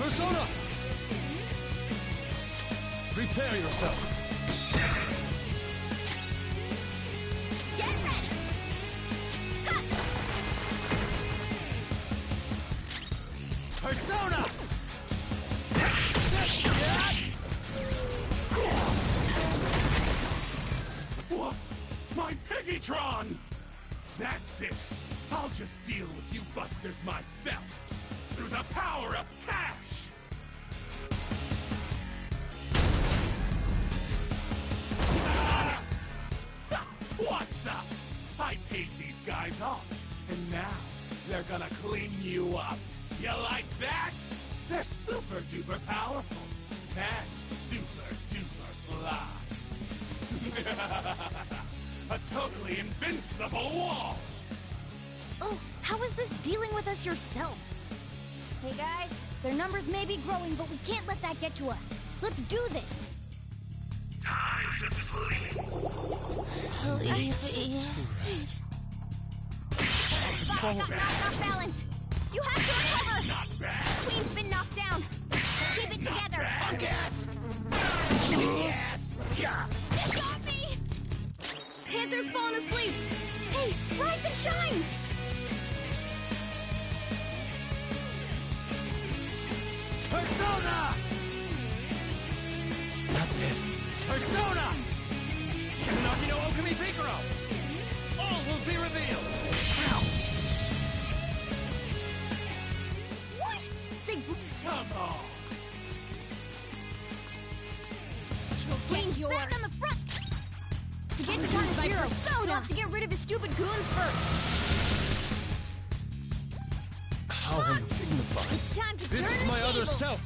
Persona! Prepare yourself. Get ready! Ha! Persona! What? My Piggytron! That's it! I'll just deal with you busters myself! Through the power of cash! Ah! What's up? I paid these guys off, and now they're gonna clean you up. You like that? They're super duper powerful and super duper fly. A totally invincible wall! Oh, how is this dealing with us yourself? Hey guys, their numbers may be growing, but we can't let that get to us. Let's do this! Time to sleep. Sleepy. Fox got knocked off balance! You have to recover! Not bad. Queen's been knocked down! Keep it together! Yes! Yes! Yeah! You got me! Panther's fallen asleep! Hey, rise and shine! Persona! Not this. Persona! Izanagi no Okami Picaro! All will be revealed! What? They... Come on! Queen's back on the front! To get to Kanashiro, you have to get rid of his stupid goons first! How undignified. It's time to This turn is the my other tables. self.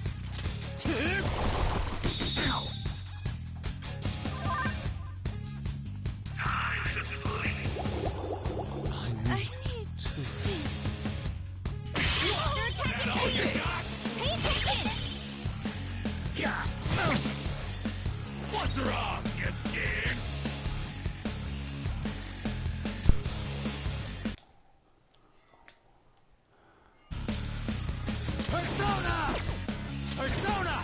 Time to sleep. I need space. They're attacking All you trees! got? Pay attention! Yeah! What's wrong? You scared? Persona! Persona!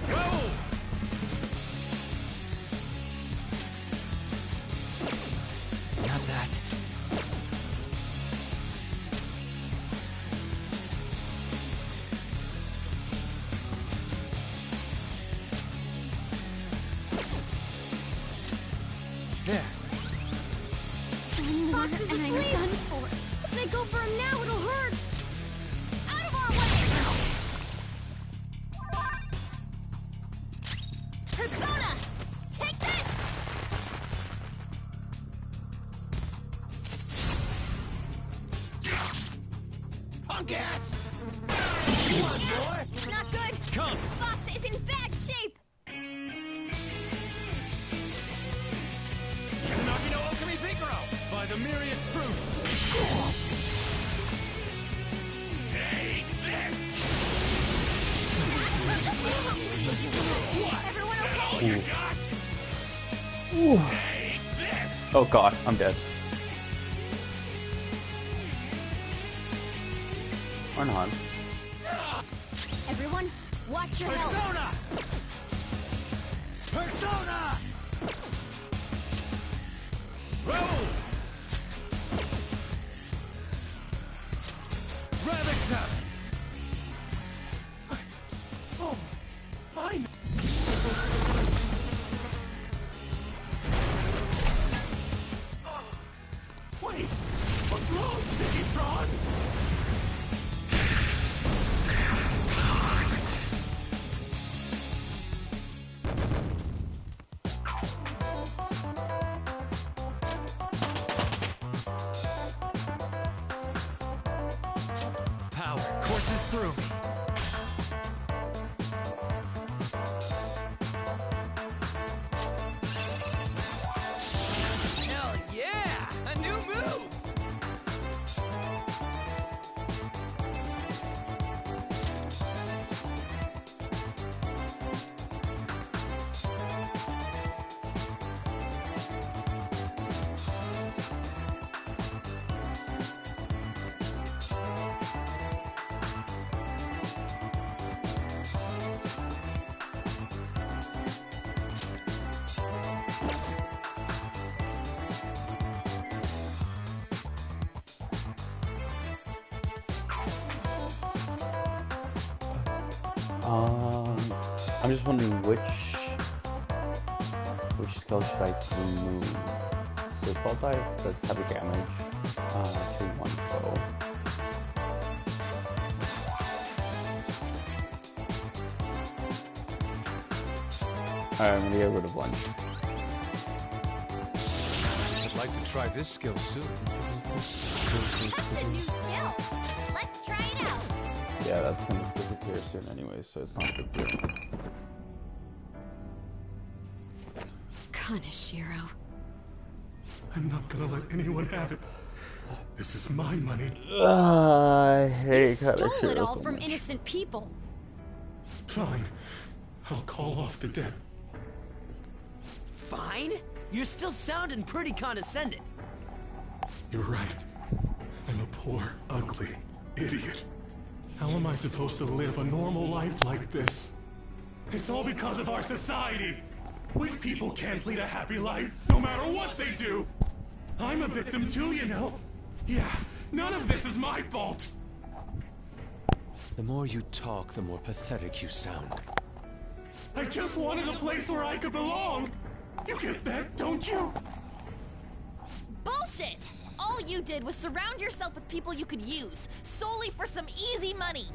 Go! Not that. There. Fox is asleep! I'm done for. If they go for him now, it'll hurt! Out of our way! Persona! Take this! Punk ass! Come on, boy! Not good! Come! Fox is in bad shape! Izanagi no Okami Picaro! By the myriad truths! Take this! What? Everyone That all okay? you got? Ooh. Take this! Oh god, I'm dead. Or not. Everyone, watch your health! Persona! Persona! Roll! Ravage them! Oh, fine. Wait, what's wrong, Piggytron? Power courses through me. Hell yeah! A new move! I'm just wondering which skill should I remove. So Assault Dive does heavy damage to one foe. Alright, I'm gonna get rid of lunge. I'd like to try this skill soon. That's a new skill. Let's try it out. Yeah, that's gonna disappear soon anyway, so it's not a big deal. Kaneshiro. I'm not gonna let anyone have it. This is my money. I hate You stole Kaneshiro it all so from much. innocent people. Fine. I'll call off the debt. Fine? You're still sounding pretty condescending. You're right. I'm a poor, ugly idiot. How am I supposed to live a normal life like this? It's all because of our society. Weak people can't lead a happy life, no matter what they do. I'm a victim too, you know. Yeah, none of this is my fault. The more you talk, the more pathetic you sound. I just wanted a place where I could belong. You get that, don't you? Bullshit! All you did was surround yourself with people you could use, solely for some easy money.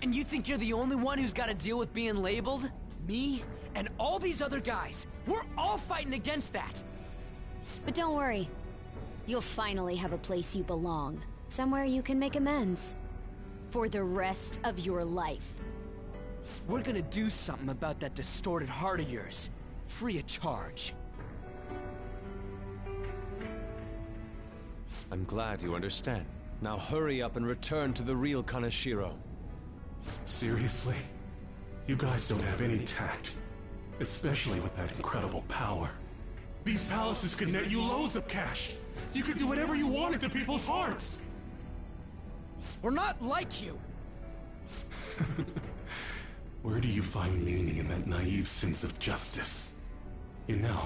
And you think you're the only one who's got to deal with being labeled? Me? And all these other guys. We're all fighting against that. But don't worry. You'll finally have a place you belong. Somewhere you can make amends. For the rest of your life. We're gonna do something about that distorted heart of yours. Free of charge. I'm glad you understand. Now hurry up and return to the real Kaneshiro. Seriously? You guys don't have any tact. Especially with that incredible power. These palaces could net you loads of cash. You could do whatever you wanted to people's hearts. We're not like you. Where do you find meaning in that naive sense of justice? You know,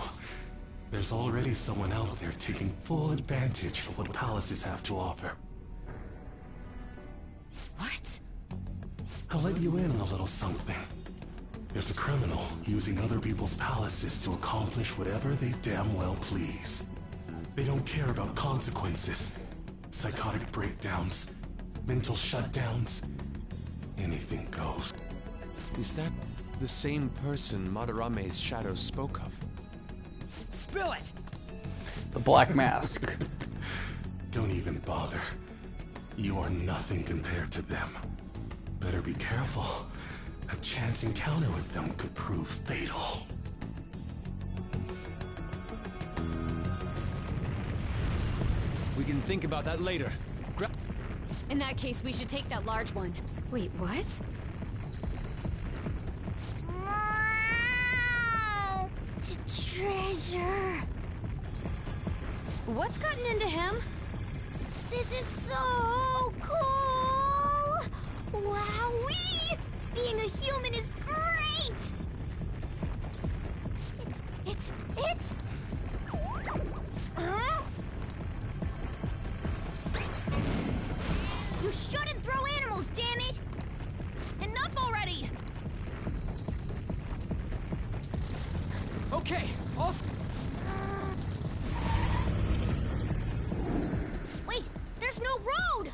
there's already someone out there taking full advantage of what palaces have to offer. What? I'll let you in on a little something. There's a criminal using other people's palaces to accomplish whatever they damn well please. They don't care about consequences, psychotic breakdowns, mental shutdowns. Anything goes. Is that the same person Madarame's shadow spoke of? Spill it! The Black Mask. Don't even bother. You are nothing compared to them. Better be careful. A chance encounter with them could prove fatal. We can think about that later. In that case, we should take that large one. Wait, what? Wow! Treasure! What's gotten into him? This is so cool! Wowee! Being a human is great! It's... Huh? You shouldn't throw animals, damn it! Enough already! Okay, I'll... Wait, there's no road!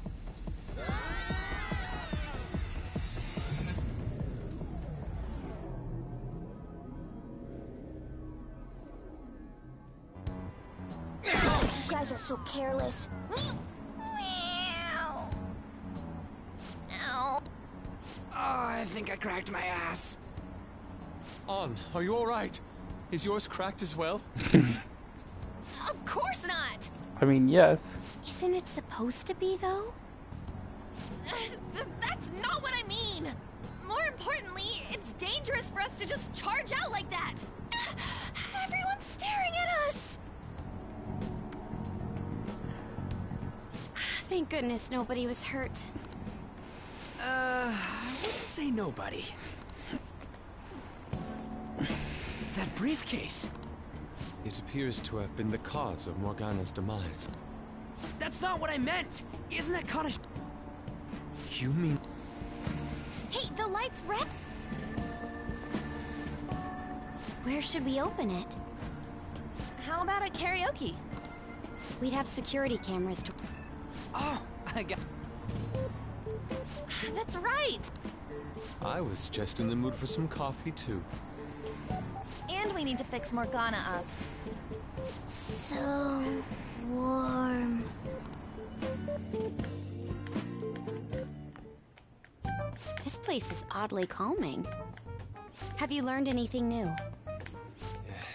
You guys are so careless. Meow. Ow. Oh, I think I cracked my ass. On, are you alright? Is yours cracked as well? Of course not! I mean, yes. Isn't it supposed to be, though? That's not what I mean! More importantly, it's dangerous for us to just charge out like that! Everyone's staring at us! Thank goodness nobody was hurt. I wouldn't say nobody. That briefcase. It appears to have been the cause of Morgana's demise. That's not what I meant. Isn't that kind of... You mean... Hey, the light's red! Where should we open it? How about at karaoke? We'd have security cameras to... Oh, I got... That's right! I was just in the mood for some coffee, too. And we need to fix Morgana up. So warm. This place is oddly calming. Have you learned anything new?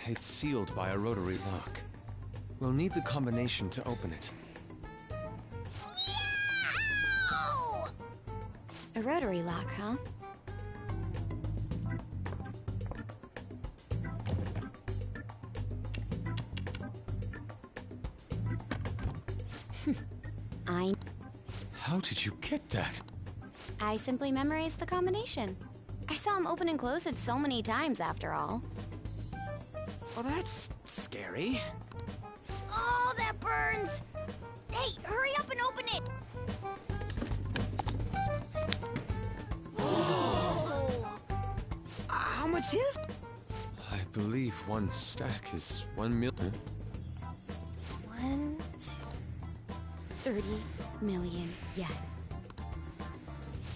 It's sealed by a rotary lock. We'll need the combination to open it. A rotary lock, huh? How did you get that? I simply memorized the combination. I saw him open and close it so many times, after all. Well, that's scary. Oh, that burns! Hey, hurry up and open it! How much is... I believe one stack is 1 million. 1, 2... 30 million yen.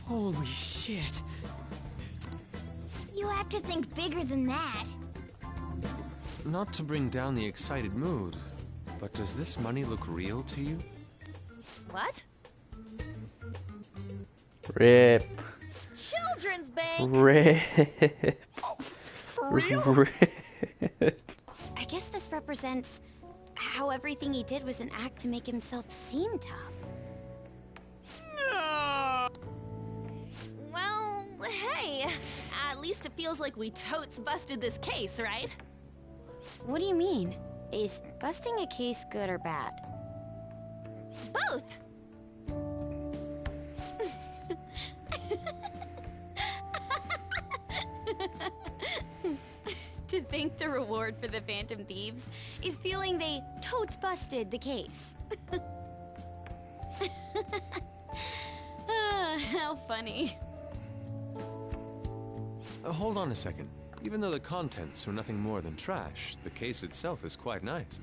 Holy shit. You have to think bigger than that. Not to bring down the excited mood, but does this money look real to you? What? Rip. Children's bank! Rip. For real? Rip. I guess this represents how everything he did was an act to make himself seem tough. No! Well, hey, at least it feels like we totes busted this case, right? What do you mean? Is busting a case good or bad? Both! To think the reward for the Phantom Thieves is feeling they totes busted the case. How funny. Hold on a second. Even though the contents were nothing more than trash, the case itself is quite nice.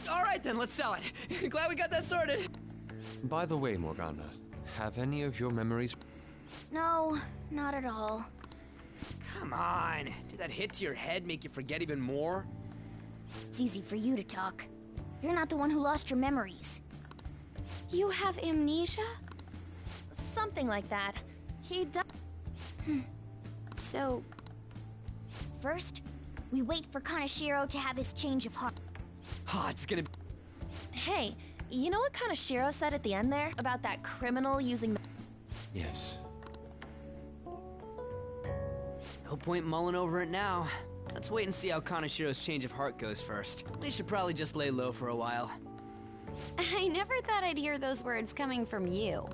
All right then, let's sell it. Glad we got that sorted. By the way, Morgana, have any of your memories... No, not at all. Come on. Did that hit to your head make you forget even more? It's easy for you to talk. You're not the one who lost your memories. You have amnesia? Something like that. He does. So, First, we wait for Kaneshiro to have his change of heart. Oh, it's gonna... Hey, you know what Kaneshiro said at the end there? About that criminal using the... Yes. No point mulling over it now. Let's wait and see how Kaneshiro's change of heart goes first. We should probably just lay low for a while. I never thought I'd hear those words coming from you.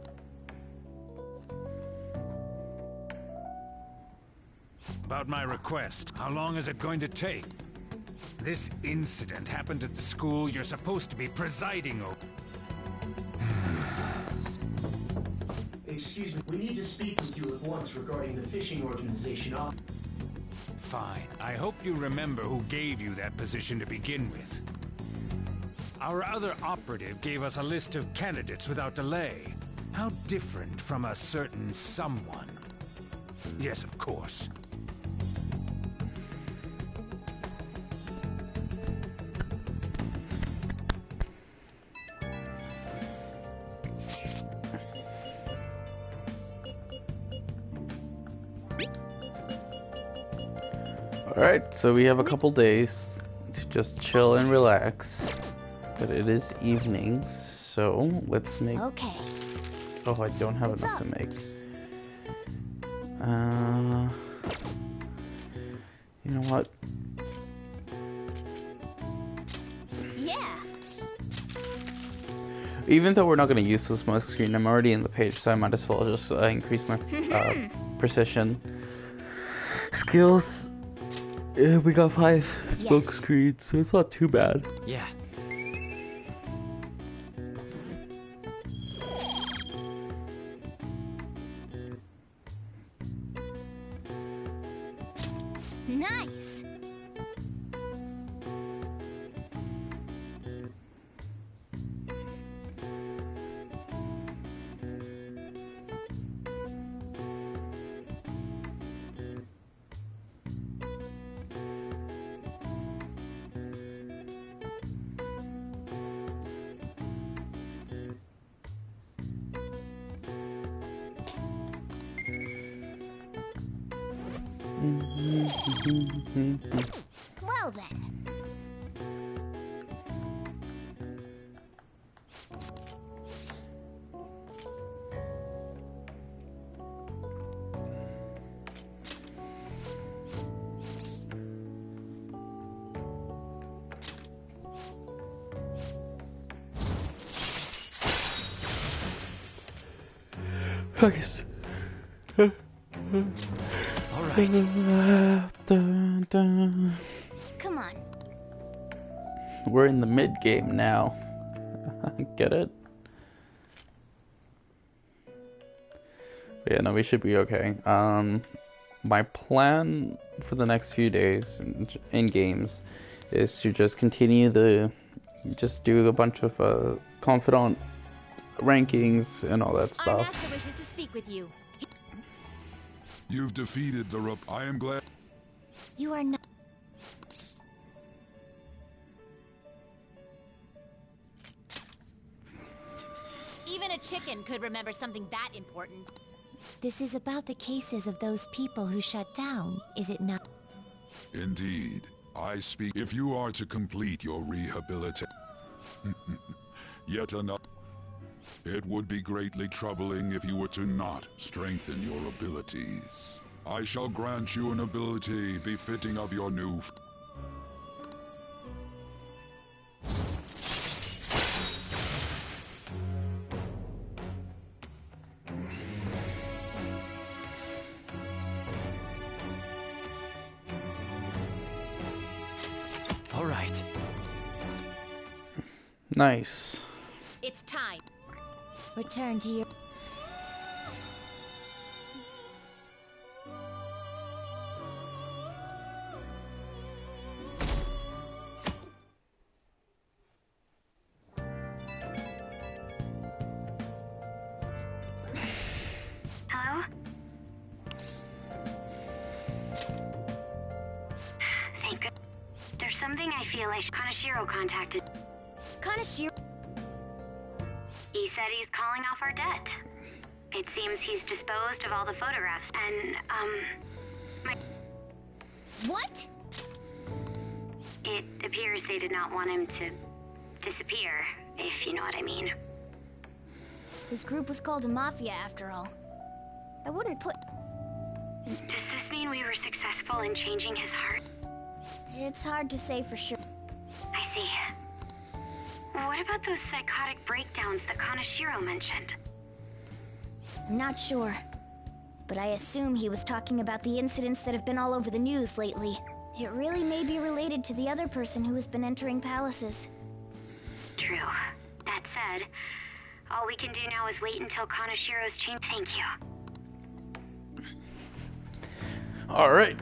About my request, how long is it going to take? This incident happened at the school you're supposed to be presiding over. Excuse me, we need to speak with you at once regarding the fishing organization. Fine. I hope you remember who gave you that position to begin with. Our other operative gave us a list of candidates without delay. How different from a certain someone. Yes, of course. Alright, so we have a couple days to just chill and relax. But it is evening, so let's make... Okay. Oh, I don't have enough to make. You know what? Yeah. Even though we're not going to use the smoke screen, I'm already in the page, so I might as well just increase my precision skills. Yeah, we got 5 smoke screens, so it's not too bad. Yeah. Nice. Well then. Focus. All right. Dun, dun. Come on. We're in the mid game now. Get it? Yeah, no, we should be okay. My plan for the next few days in games is to just continue do a bunch of confidant rankings and all that Our stuff. master wishes to speak with you. You've defeated the I am glad. You are not. Even a chicken could remember something that important. This is about the cases of those people who shut down, is it not? Indeed. I speak. If you are to complete your rehabilitation, yet another. It would be greatly troubling if you were to not strengthen your abilities. I shall grant you an ability befitting of your new. All right. Nice. It's time. Return to your... Hello? Thank God. There's something I feel like Kanashiro contacted. Kanashiro. He said he's calling off our debt. It seems he's disposed of all the photographs, and, What? It appears they did not want him to disappear, if you know what I mean. His group was called a mafia after all. I wouldn't put... Does this mean we were successful in changing his heart? It's hard to say for sure. I see. What about those psychotic breakdowns that Kanashiro mentioned? I'm not sure. But I assume he was talking about the incidents that have been all over the news lately. It really may be related to the other person who has been entering palaces. True. That said, all we can do now is wait until Kanashiro's change. Thank you. Alright.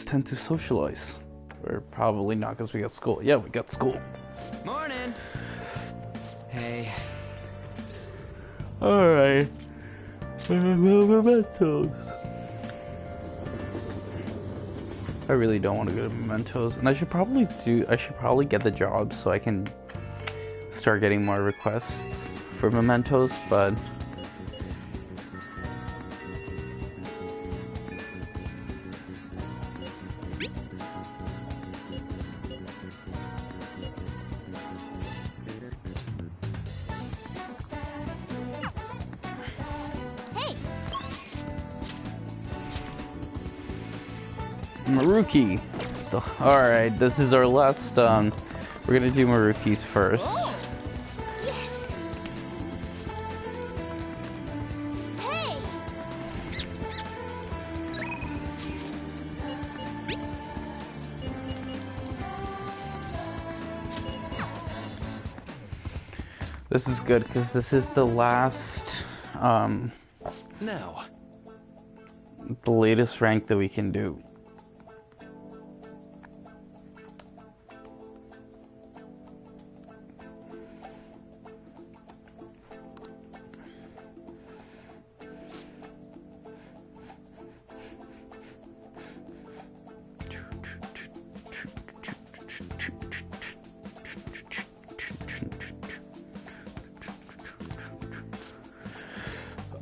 Time to socialize. Or probably not because we got school. Yeah, we got school. Morning. Hey. Alright. Mementos. I really don't want to go to Mementos. And I should probably get the job so I can start getting more requests for Mementos, but Maruki. Alright, this is our last, we're gonna do Marukis first. Yes! Hey! This is good, because this is the last, Now. the latest rank that we can do.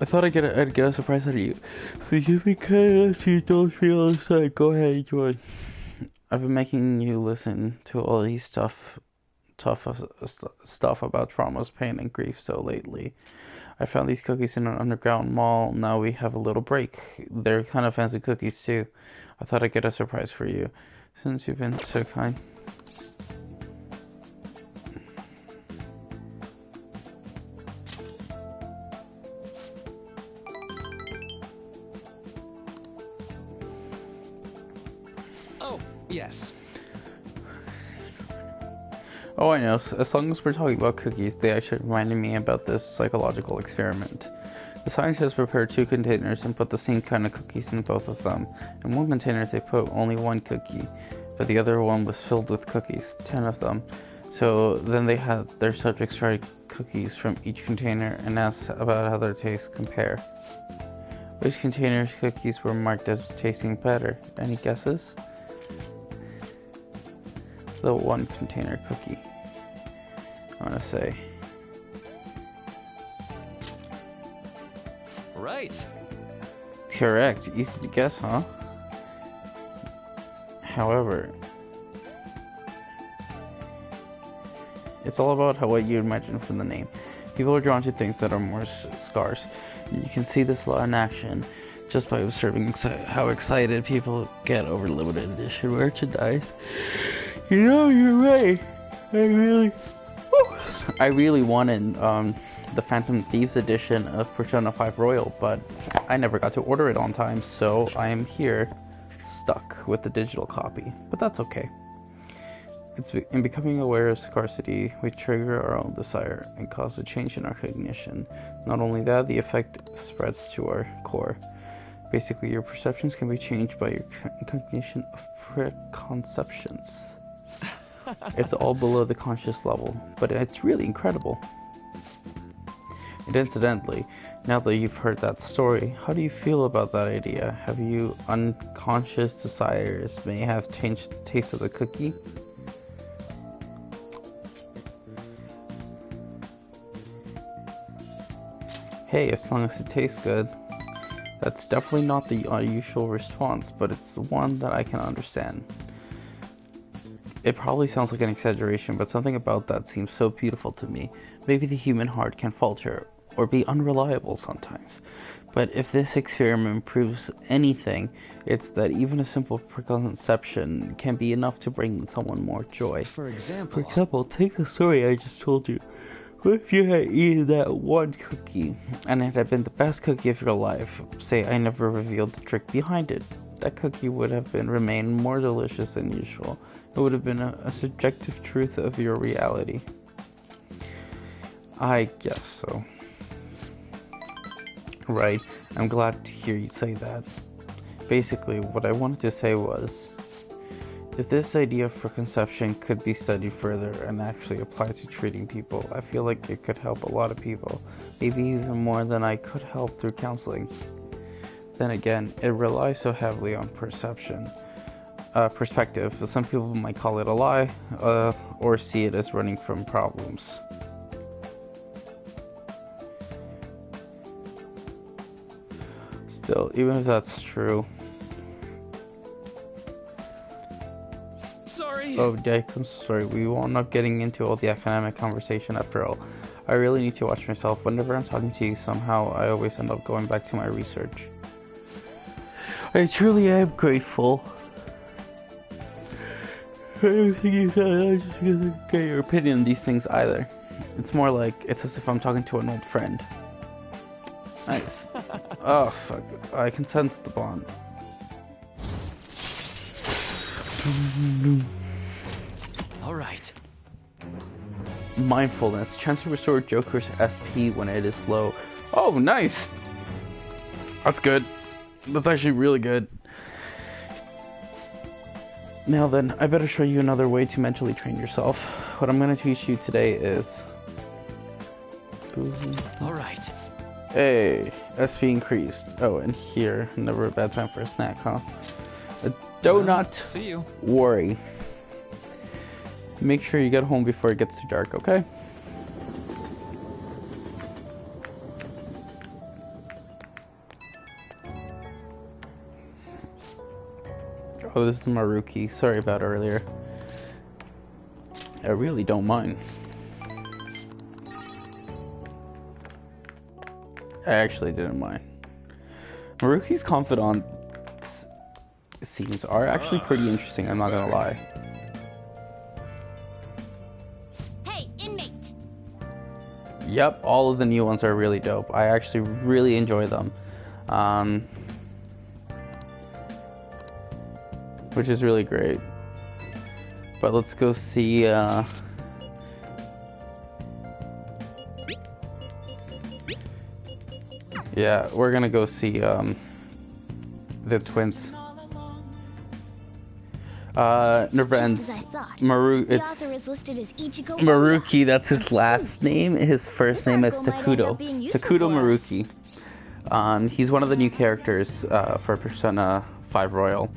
I thought I'd get a surprise out of you. So you because you don't feel inside, go ahead, join. I've been making you listen to all these stuff about traumas, pain, and grief so lately. I found these cookies in an underground mall. Now we have a little break. They're kind of fancy cookies too. I thought I'd get a surprise for you, since you've been so kind. Oh, yes. Oh, I know. As long as we're talking about cookies, they actually reminded me about this psychological experiment. The scientists prepared 2 containers and put the same kind of cookies in both of them. In one container they put only 1 cookie, but the other one was filled with cookies, 10 of them. So then they had their subjects try cookies from each container and asked about how their tastes compare. Which container's cookies were marked as tasting better? Any guesses? The 1 container cookie, I want to say. Right. Correct. Easy to guess, huh? However, it's all about what you imagine from the name. People are drawn to things that are more scarce. And you can see this a lot in action just by observing how excited people get over limited edition merchandise. You know, you're right. I really wanted the Phantom Thieves edition of Persona 5 Royal, but I never got to order it on time, so I am here stuck with the digital copy. But that's okay. In becoming aware of scarcity, we trigger our own desire and cause a change in our cognition. Not only that, the effect spreads to our core. Basically, your perceptions can be changed by your cognition of preconceptions. It's all below the conscious level, but it's really incredible. And incidentally, now that you've heard that story, how do you feel about that idea? Have your unconscious desires may have changed the taste of the cookie? Hey, as long as it tastes good. That's definitely not the unusual response, but it's the one that I can understand. It probably sounds like an exaggeration, but something about that seems so beautiful to me. Maybe the human heart can falter, or be unreliable sometimes. But if this experiment proves anything, it's that even a simple preconception can be enough to bring someone more joy. For example, take the story I just told you. What if you had eaten that 1 cookie, and it had been the best cookie of your life? Say I never revealed the trick behind it. That cookie would have remained more delicious than usual. It would have been a subjective truth of your reality. I guess so. Right, I'm glad to hear you say that. Basically, what I wanted to say was, if this idea for conception could be studied further and actually applied to treating people, I feel like it could help a lot of people, maybe even more than I could help through counseling. Then again, it relies so heavily on perceptive. Some people might call it a lie, or see it as running from problems. Still, even if that's true. Sorry. Oh, Dex, I'm sorry. We will not getting into all the academic conversation after all. I really need to watch myself. Whenever I'm talking to you, somehow I always end up going back to my research. I truly am grateful. I don't think you said I just gonna get your opinion on these things either. It's more like it's as if I'm talking to an old friend. Nice. Oh fuck! I can sense the bond. All right. Mindfulness. Chance to restore Joker's SP when it is low. Oh, nice. That's good. That's actually really good. Now then, I better show you another way to mentally train yourself. What I'm going to teach you today is... Alright. Hey, SP increased. Oh, and here, never a bad time for a snack, huh? Do not see you. Worry. Make sure you get home before it gets too dark, okay? Oh, this is Maruki. Sorry about earlier. I really don't mind. I actually didn't mind. Maruki's confidant scenes are actually pretty interesting, I'm not gonna lie. Hey, inmate! Yep, all of the new ones are really dope. I actually really enjoy them. Which is really great. But let's go see, yeah, we're gonna go see, the twins. Never ends. Just as I thought. Maru, The it's author is listed as Ichigo Maruki, that's his last name. His first name is article might end Takudo. up being useful Takudo for us. Maruki. He's one of the new characters for Persona 5 Royal.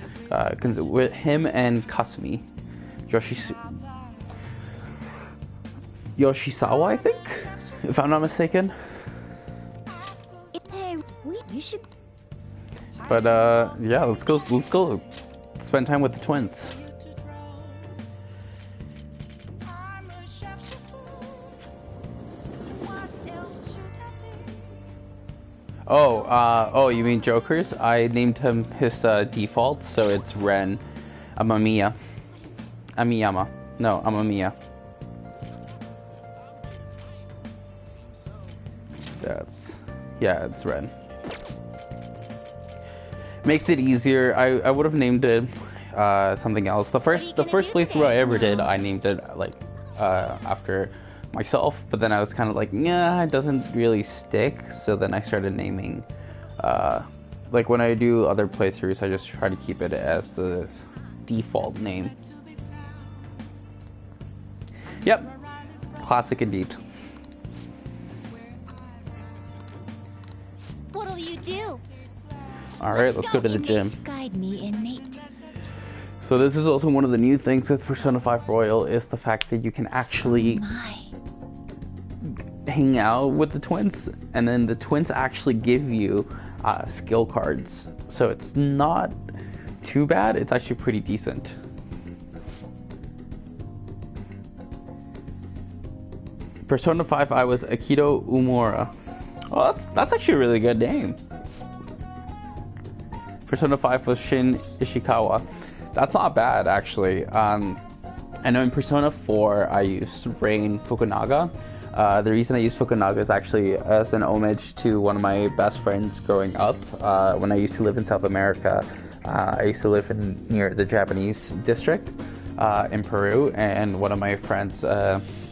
With him and Kasumi. Yoshisawa, I think? If I'm not mistaken. Hey, you should. But yeah, let's go spend time with the twins. Oh, you mean Joker's? I named him his default, so it's Ren Amamiya. Amiyama. No, Amamiya. Yeah, it's Ren. Makes it easier. I would have named it something else. The first playthrough I ever did, I named it like after myself, but then I was kind of like, yeah, it doesn't really stick. So then I started naming, like when I do other playthroughs, I just try to keep it as the default name. Yep, classic indeed. What'll you do? Alright, let's go to the gym. Guide me, inmate. So this is also one of the new things with Persona 5 Royal, is the fact that you can actually hang out with the twins, and then the twins actually give you skill cards. So it's not too bad, it's actually pretty decent. Persona 5, I was Akito Umura. Oh, that's actually a really good name. Persona 5 was Shin Ishikawa. That's not bad, actually. I know in Persona 4, I used Rain Fukunaga. The reason I used Fukunaga is actually as an homage to one of my best friends growing up. When I used to live in South America, I used to live near the Japanese district in Peru, and one of my friends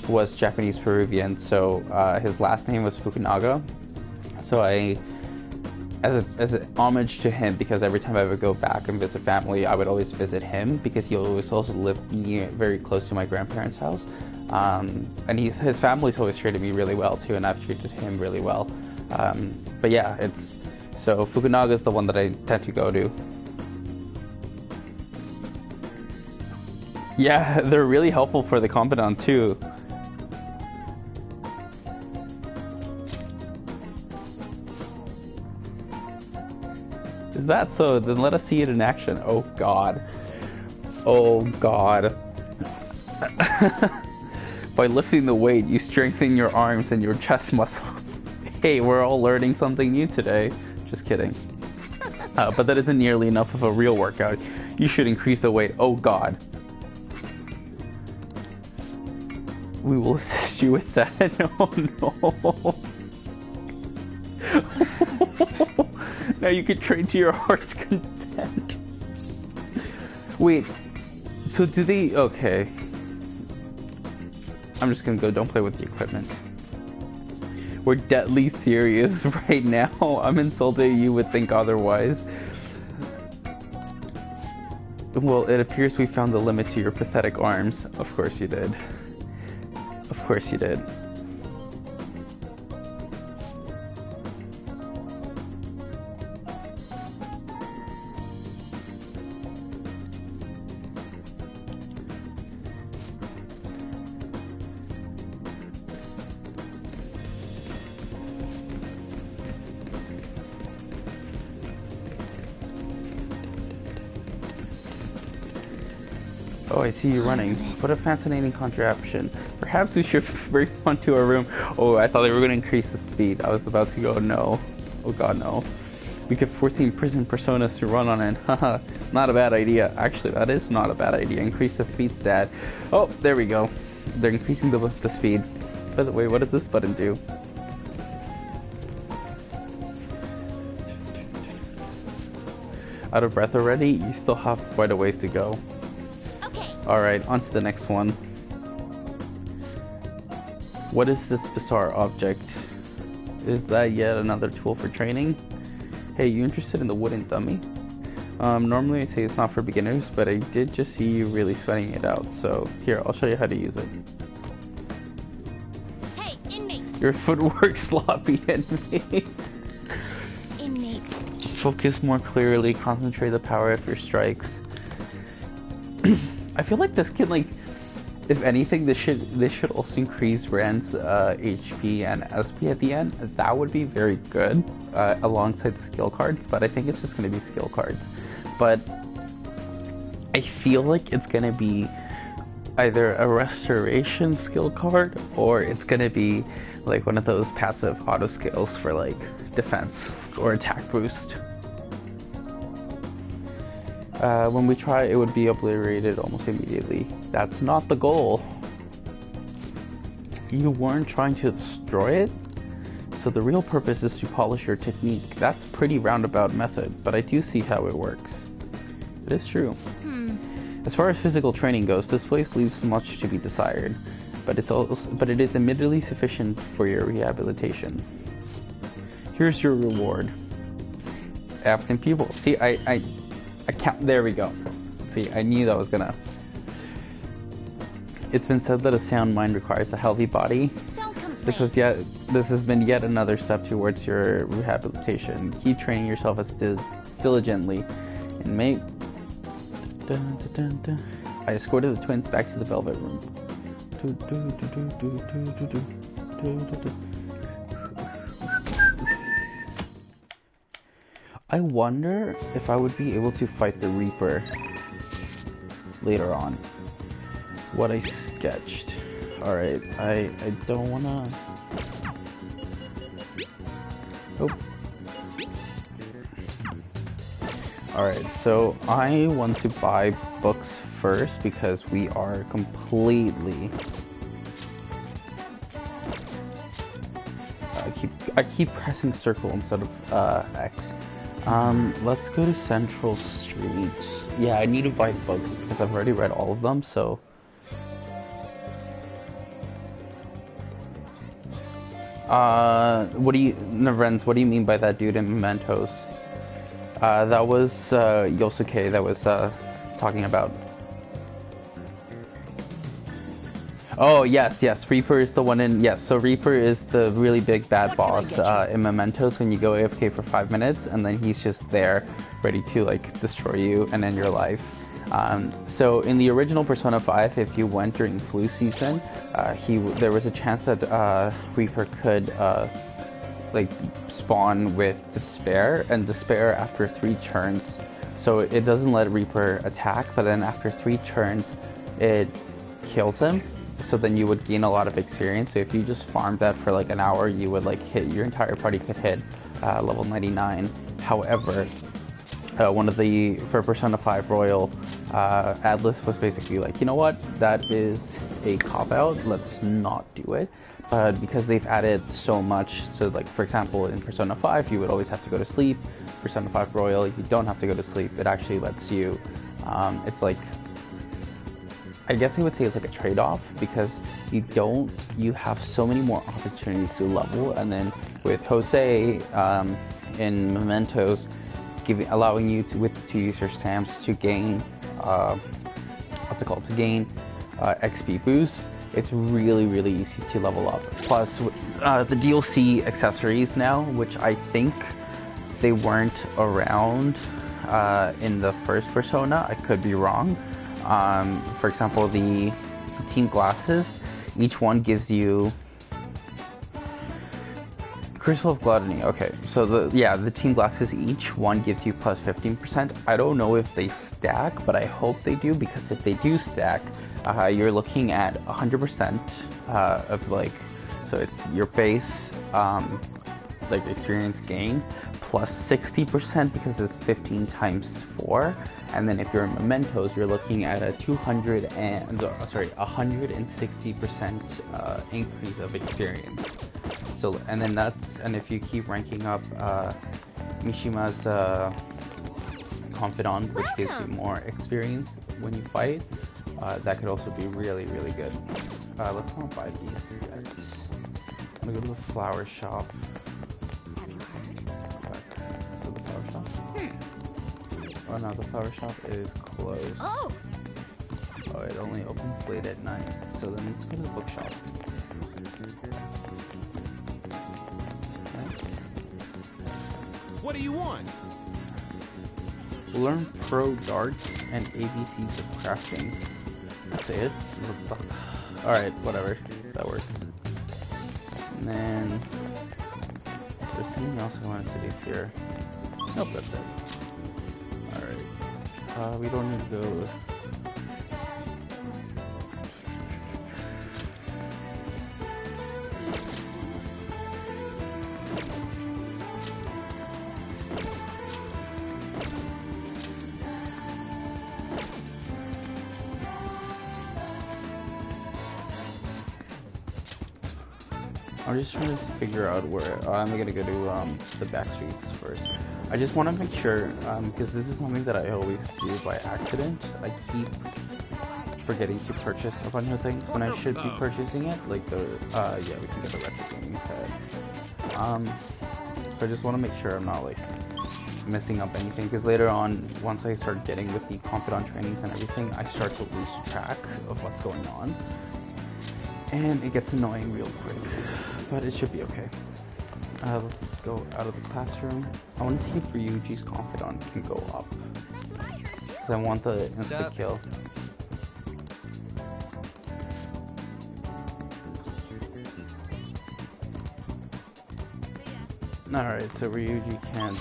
was Japanese Peruvian, so his last name was Fukunaga. So as an homage to him, because every time I would go back and visit family, I would always visit him, because he always also lived very close to my grandparents' house. And his family's always treated me really well too, and I've treated him really well. But yeah, so Fukunaga is the one that I tend to go to. Yeah, they're really helpful for the confidant too. Is that so? Then let us see it in action. Oh god. Oh god. By lifting the weight, you strengthen your arms and your chest muscles. Hey, we're all learning something new today. Just kidding. But that isn't nearly enough of a real workout. You should increase the weight. Oh god. We will assist you with that. Oh no. Now you can train to your heart's content. Wait, so do they... Okay. I'm just gonna go, don't play with the equipment. We're deadly serious right now. I'm insulted, you would think otherwise. Well, it appears we found the limit to your pathetic arms. Of course you did. Of course you did. Oh, I see you running. What a fascinating contraption. Perhaps we should bring one to our room. Oh, I thought they were going to increase the speed. I was about to go, no. Oh god, no. We could force the imprisoned personas to run on it. Haha, not a bad idea. Actually, that is not a bad idea. Increase the speed stat. Oh, there we go. They're increasing the speed. By the way, what does this button do? Out of breath already? You still have quite a ways to go. Okay. Alright, on to the next one. What is this bizarre object? Is that yet another tool for training? Hey, you interested in the wooden dummy? Normally I say it's not for beginners, but I did just see you really sweating it out, so here, I'll show you how to use it. Hey, inmate! Your footwork sloppy, inmate. Inmate. Focus more clearly, concentrate the power of your strikes. I feel like this can, like, if anything, this should also increase Rand's HP and SP at the end. That would be very good alongside the skill cards, but I think it's just going to be skill cards. But I feel like it's going to be either a restoration skill card or it's going to be like one of those passive auto skills for like defense or attack boost. When we try, it would be obliterated almost immediately. That's not the goal. You weren't trying to destroy it, so the real purpose is to polish your technique. That's a pretty roundabout method, but I do see how it works. It is true. As far as physical training goes, this place leaves much to be desired, but it is admittedly sufficient for your rehabilitation. Here's your reward. African pupil. See, I can't. There we go. See, I knew that was gonna. It's been said that a sound mind requires a healthy body. This has been yet another step towards your rehabilitation. Keep training yourself as diligently, and make. I escorted the twins back to the Velvet Room. I wonder if I would be able to fight the Reaper later on. What I sketched. Alright, I don't wanna... Oh. Alright, so I want to buy books first because we are completely... I keep pressing circle instead of X. Let's go to Central Street. Yeah, I need to buy books because I've already read all of them, so... Nevrenz, what do you mean by that dude in Mementos? That was, Yosuke that was, talking about. Oh, yes, Reaper is the one in, yes, so Reaper is the really big bad boss, in Mementos when you go AFK for 5 minutes, and then he's just there, ready to, like, destroy you and end your life. So in the original Persona 5, if you went during flu season, there was a chance that Reaper could like spawn with Despair, and Despair after 3 turns. So it doesn't let Reaper attack, but then after 3 turns, it kills him. So then you would gain a lot of experience. So if you just farmed that for like an hour, you would like hit, your entire party could hit level 99. However, for Persona 5 Royal, Atlus was basically like, you know what, that is a cop-out, let's not do it. But because they've added so much, so like for example in Persona 5 you would always have to go to sleep. Persona 5 Royal, you don't have to go to sleep. It actually lets you, it's like, I guess I would say it's like a trade-off, because you have so many more opportunities to level, and then with Jose in Mementos, allowing you to use your stamps to gain, XP boost. It's really, really easy to level up. Plus, the DLC accessories now, which I think they weren't around in the first Persona. I could be wrong. For example, the team glasses, each one gives you Crystal of Gluttony. Okay, so the team glasses, each one gives you plus 15%. I don't know if they stack, but I hope they do, because if they do stack, you're looking at 100% of like, so it's your base like experience gain plus 60% because it's 15 times 4, and then if you're in mementos, you're looking at a 160% increase of experience. So, and then and if you keep ranking up Mishima's Confidant, which gives you more experience when you fight, that could also be really, really good. Let's not buy these guys. I'm gonna go to the flower shop. Oh no, the flower shop is closed. Oh, it only opens late at night. So then let's go to the bookshop. What do you want? Learn pro darts and ABCs of crafting. That's it. Alright, whatever. That works. And then there's something else I wanted to do here. Nope, that's it. Alright. We don't need to go. I'm just trying to figure out where I'm gonna go to the back streets first. I just want to make sure, because this is something that I always do by accident. I keep forgetting to purchase a bunch of things when I should be purchasing it. Like the, yeah, we can get the retro gaming set. So I just want to make sure I'm not like messing up anything, because later on, once I start getting with the Confidant trainings and everything, I start to lose track of what's going on. And it gets annoying real quick, but it should be okay. Let's go out of the classroom. I want to see if Ryuji's Confidant can go up, because I want the insta kill. Alright, so Ryuji can't,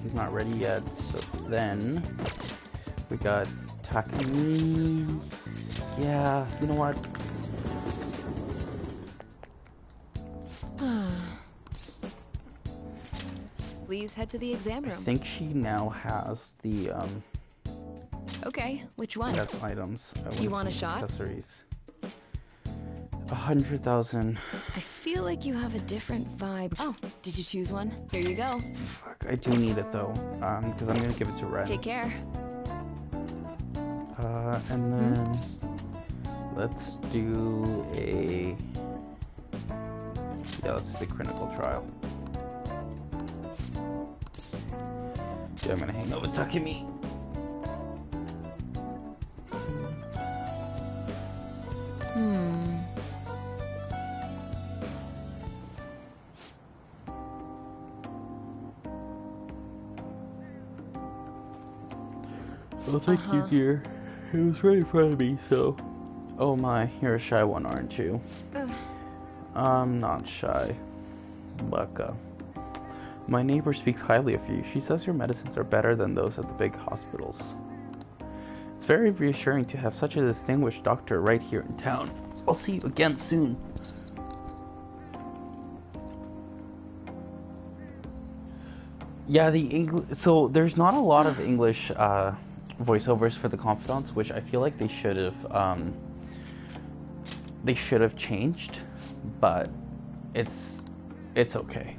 he's not ready yet, so then we got Takumi. Yeah, you know what? Please head to the exam room. I think she now has the Okay, which one? That's items. You want a shot? Accessories. 100,000. I feel like you have a different vibe. Oh, did you choose one? Here you go. Fuck, I do need it though, because I'm gonna give it to Ren. Take care. And then let's do a. Yeah, let's do the clinical trial. Yeah, I'm gonna hang out with Takumi. I'll take you, dear. It was right in front of me, so. Oh my, you're a shy one, aren't you? I'm not shy. Baka. My neighbor speaks highly of you. She says your medicines are better than those at the big hospitals. It's very reassuring to have such a distinguished doctor right here in town. I'll see you again soon. Yeah, the English. So there's not a lot of English voiceovers for the Confidants, which I feel like they should have changed, but it's okay.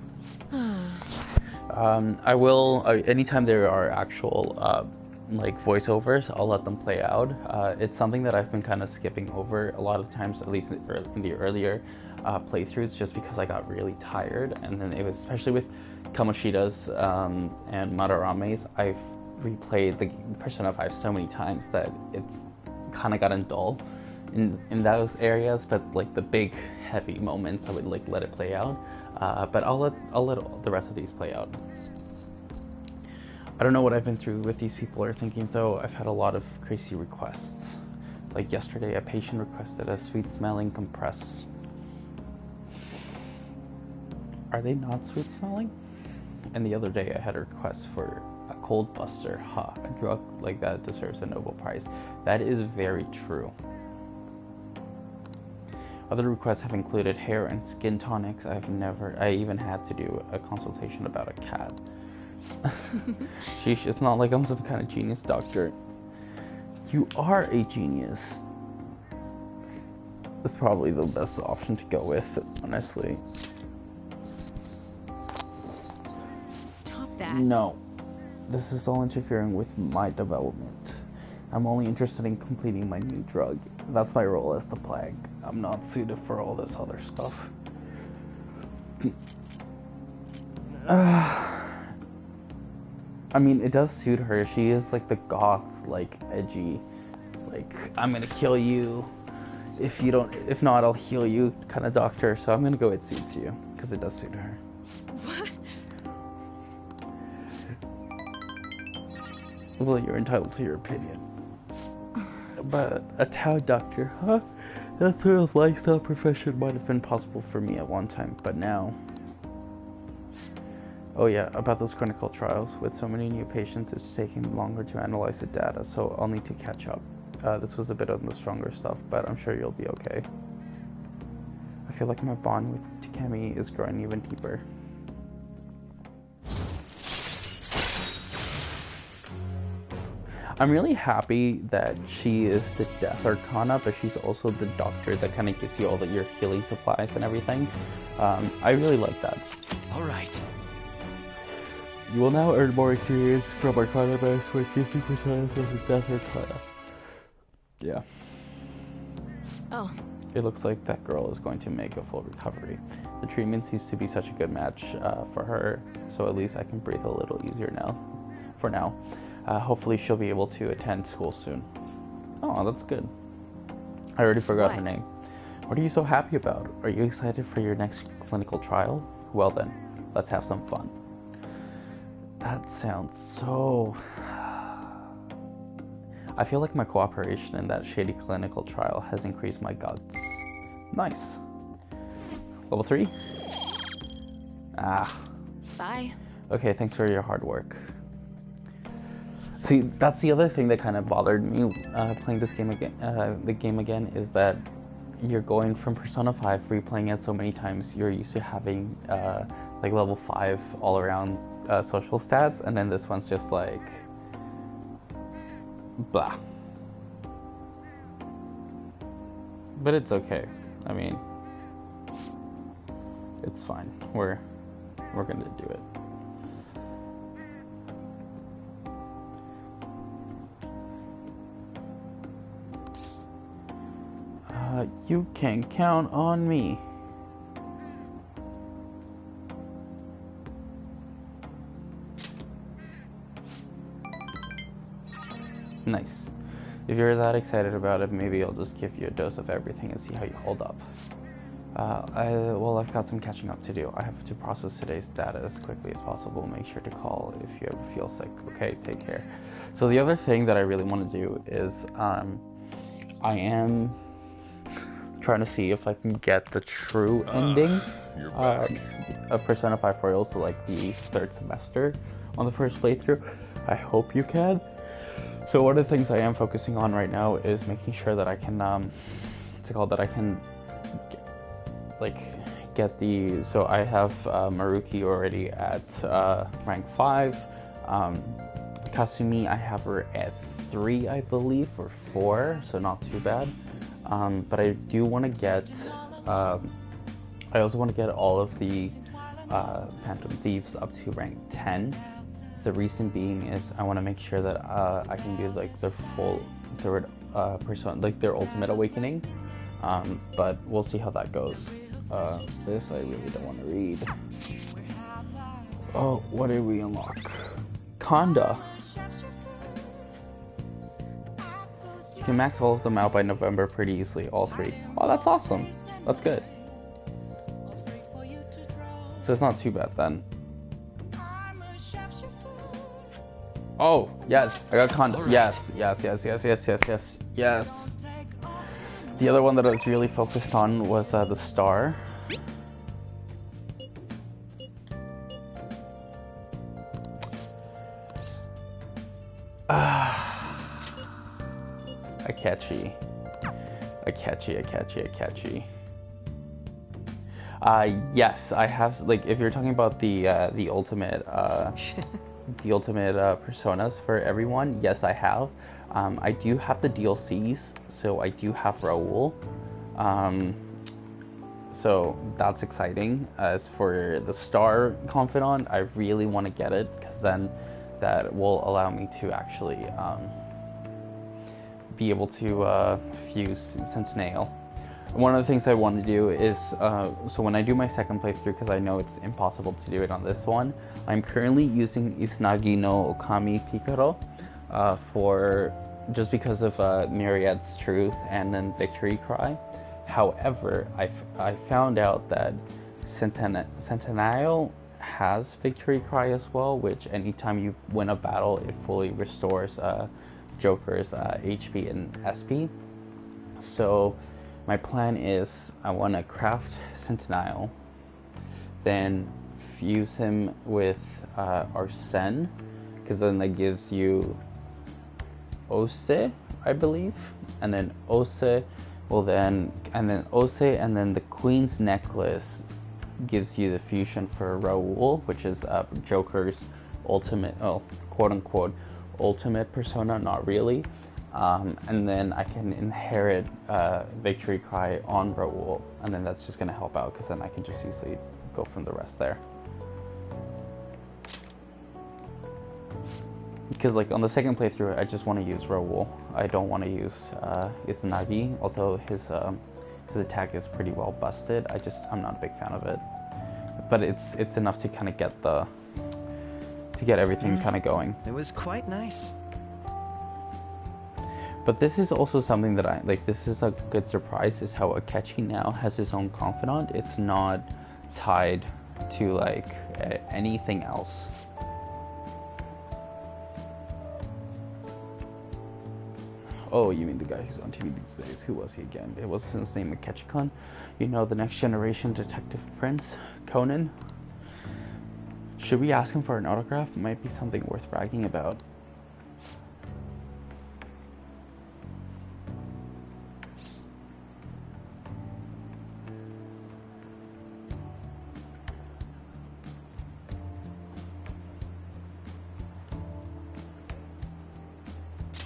I will anytime there are actual like voiceovers, I'll let them play out. It's something that I've been kind of skipping over a lot of times, at least in the earlier playthroughs, just because I got really tired. And then it was especially with Kamoshida's and Madarame's, I've replayed the Persona 5 so many times that it's kind of gotten dull in those areas. But like the big heavy moments, I would like let it play out. But I'll let the rest of these play out. I don't know what I've been through with these people are thinking though. I've had a lot of crazy requests. Like yesterday, a patient requested a sweet-smelling compress. Are they not sweet-smelling? And the other day, I had a request for a cold buster. Ha, a drug like that deserves a Nobel Prize. That is very true. Other requests have included hair and skin tonics. I even had to do a consultation about a cat. Sheesh, it's not like I'm some kind of genius doctor. You are a genius. That's probably the best option to go with, honestly. Stop that. No. This is all interfering with my development. I'm only interested in completing my new drug. That's my role as the Plague. I'm not suited for all this other stuff. I mean, it does suit her. She is like the goth, like edgy, like I'm gonna kill you. If not, I'll heal you kind of doctor. So I'm gonna go with suits you because it does suit her. What? Well, you're entitled to your opinion. But a Tau doctor, huh? That sort of lifestyle profession might have been possible for me at one time, but now... Oh yeah, about those clinical trials. With so many new patients, it's taking longer to analyze the data, so I'll need to catch up. This was a bit on the stronger stuff, but I'm sure you'll be okay. I feel like my bond with Takemi is growing even deeper. I'm really happy that she is the Death Arcana, but she's also the doctor that kind of gives you all your healing supplies and everything. I really like that. Alright. You will now earn more experience from Arcana Max with 50% of the Death Arcana. Yeah. Oh. It looks like that girl is going to make a full recovery. The treatment seems to be such a good match for her, so at least I can breathe a little easier now. For now. Hopefully she'll be able to attend school soon. Oh, that's good. I already forgot her name. What are you so happy about? Are you excited for your next clinical trial? Well then, let's have some fun. That sounds so... I feel like my cooperation in that shady clinical trial has increased my guts. Nice. Level 3? Ah. Bye. Okay, thanks for your hard work. See, that's the other thing that kind of bothered me playing this game again. The game again is that you're going from Persona 5, replaying it so many times. You're used to having like level 5 all around social stats, and then this one's just like blah. But it's okay. I mean, it's fine. We're gonna do it. You can count on me. Nice. If you're that excited about it, maybe I'll just give you a dose of everything and see how you hold up. I've got some catching up to do. I have to process today's data as quickly as possible. Make sure to call if you ever feel sick. Okay, take care. So the other thing that I really want to do is I am trying to see if I can get the true ending of Persona 5 Royal, so like the third semester on the first playthrough. I hope you can. So one of the things I am focusing on right now is making sure that I can, get the, so I have Maruki already at rank 5, Kasumi I have her at 3 I believe, or 4, so not too bad. But I do want to get, I also want to get all of the Phantom Thieves up to rank 10. The reason being is I want to make sure that I can do like their full third Persona, like their Ultimate Awakening. But we'll see how that goes. This I really don't want to read. Oh, what did we unlock? Conda. You can max all of them out by November pretty easily, all 3. Oh, that's awesome. That's good. So it's not too bad then. Oh, yes, I got Conda. Right. Yes. The other one that I was really focused on was the Star. Akechi. Yes, I have. Like, if you're talking about the ultimate the ultimate personas for everyone, yes, I have. I do have the DLCs, so I do have Raul. So that's exciting. As for the Star Confidant, I really want to get it, because then that will allow me to actually be able to fuse Centennial. One of the things I want to do is, so when I do my second playthrough, because I know it's impossible to do it on this one, I'm currently using Izanagi no Okami Picaro for, just because of Myriad's Truth and then Victory Cry. However, I found out that Centennial has Victory Cry as well, which anytime you win a battle, it fully restores Joker's HP and SP. So my plan is I want to craft Centennial, then fuse him with Arsene, because then that gives you Ose, I believe, and then Ose will then, and then Ose, and then the Queen's Necklace gives you the fusion for Raul, which is Joker's ultimate, quote unquote, ultimate persona, not really. And then I can inherit Victory Cry on Raul, and then that's just going to help out, because then I can just easily go from the rest there. Because like on the second playthrough, I just want to use Raul. I don't want to use Izanagi, although his attack is pretty well busted. I'm not a big fan of it, but it's enough to kind of get everything kind of going. It was quite nice. But this is also something that I like. This is a good surprise, is how Akechi now has his own confidant. It's not tied to like anything else. Oh, you mean the guy who's on TV these days? Who was he again? It was his name, Akechi-kun. You know, the next generation detective prince, Conan. Should we ask him for an autograph? It might be something worth bragging about.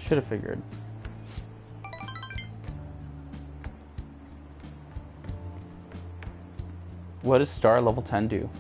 Should have figured. What does Star level 10 do?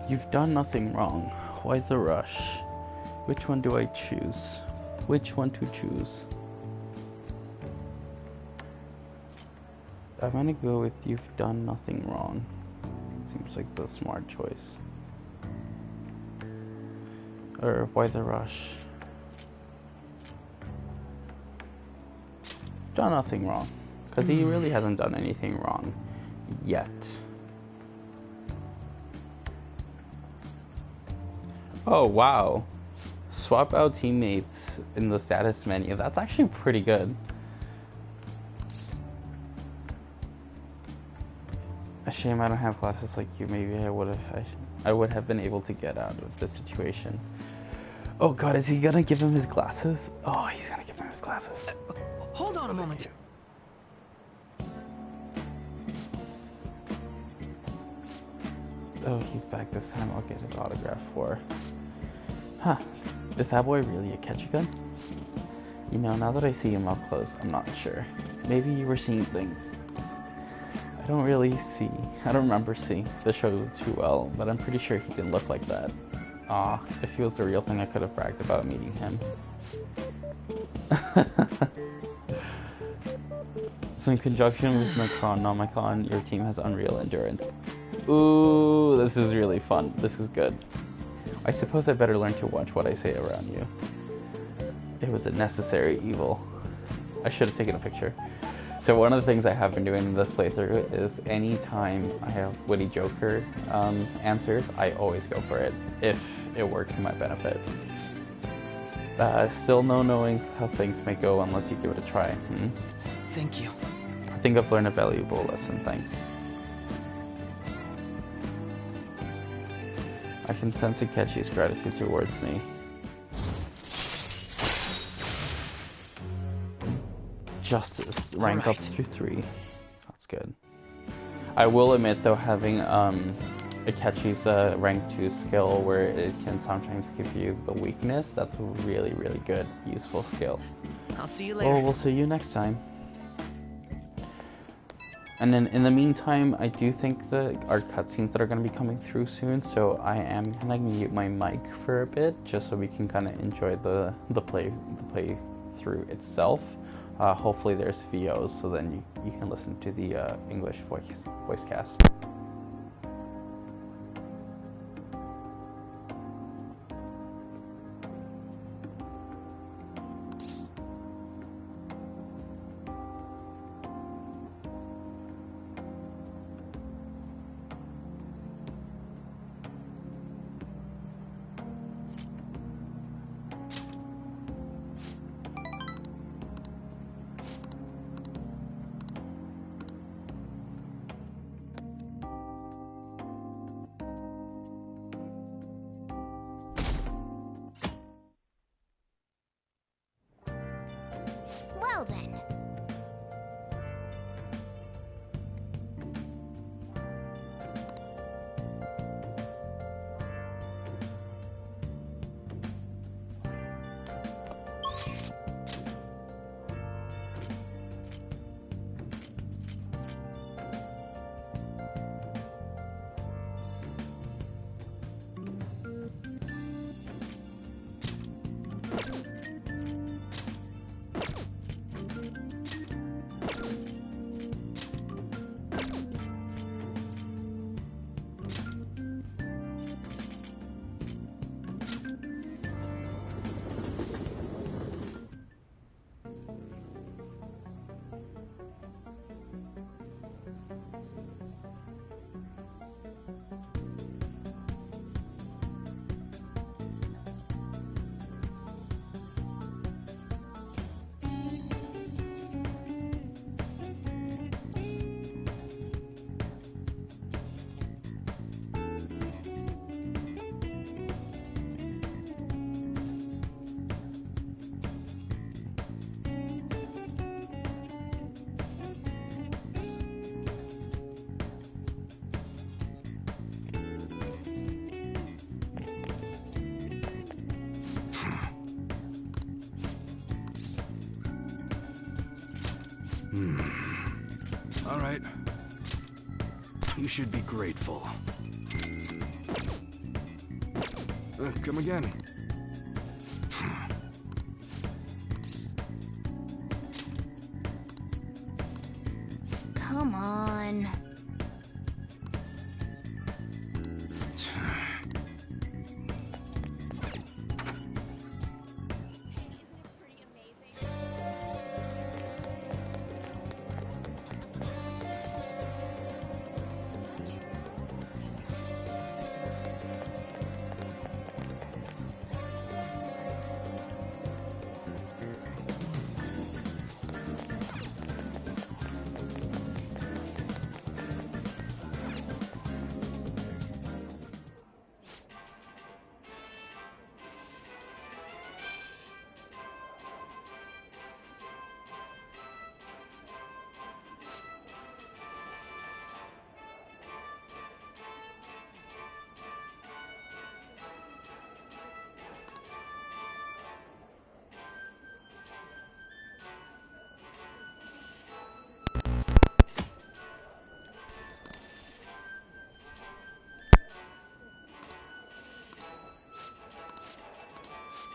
You've done nothing wrong. Why the rush? Which one do I choose? Which one to choose? I'm gonna go with you've done nothing wrong. Seems like the smart choice. Or why the rush? Done nothing wrong. Because he really hasn't done anything wrong yet. Oh wow, swap out teammates in the status menu. That's actually pretty good. A shame I don't have glasses like you. Maybe I would have been able to get out of this situation. Oh god, is he gonna give him his glasses? Oh, he's gonna give him his glasses. Hold on a moment. Oh, he's back this time. I'll get his autograph for. Huh. Is that boy really Akechi-kun? You know, now that I see him up close, I'm not sure. Maybe you were seeing things. I don't remember seeing the show too well, but I'm pretty sure he didn't look like that. Aw, if he was the real thing, I could have bragged about meeting him. So in conjunction with Necronomicon, your team has Unreal Endurance. Ooh, this is really fun. This is good. I suppose I better learn to watch what I say around you. It was a necessary evil. I should have taken a picture. So one of the things I have been doing in this playthrough is anytime I have Witty Joker answers, I always go for it, if it works in my benefit. Still no knowing how things may go unless you give it a try. Thank you. I think I've learned a valuable lesson, thanks. I can sense Akechi's gratitude towards me. Justice, rank up to 3. That's good. I will admit though, having Akechi's rank 2 skill where it can sometimes give you the weakness, that's a really, really good, useful skill. I'll see you later. Well, we'll see you next time. And then in the meantime, I do think that our cutscenes that are going to be coming through soon, so I am going to mute my mic for a bit, just so we can kind of enjoy the playthrough itself. Hopefully there's VOs, so then you can listen to the English voice cast. Well then. All right. You should be grateful. Come again. Come on.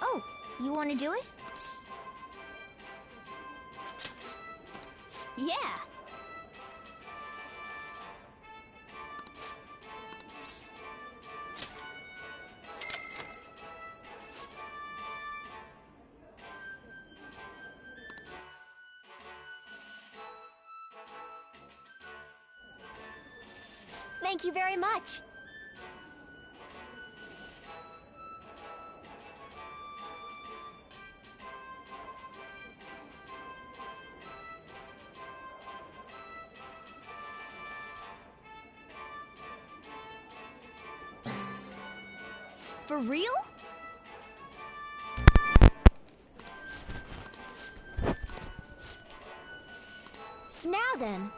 Oh, you want to do it? Yeah. Thank you very much. For real? Now then.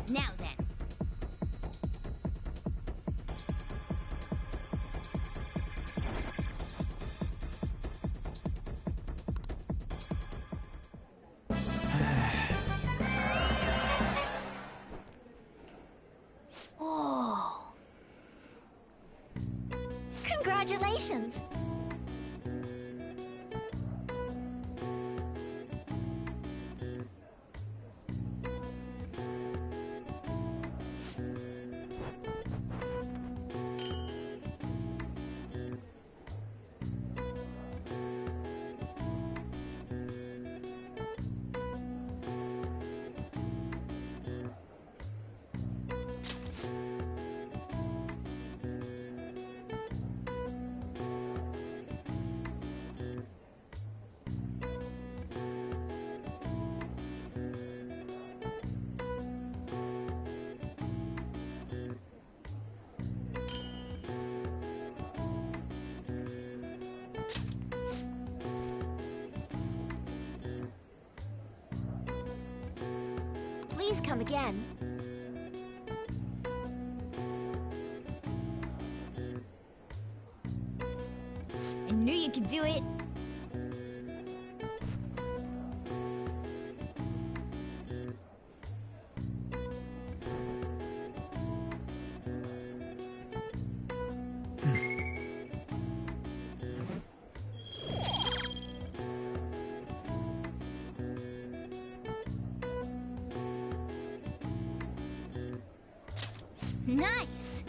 Now then. Oh. Congratulations. Please come again. I knew you could do it. Nice!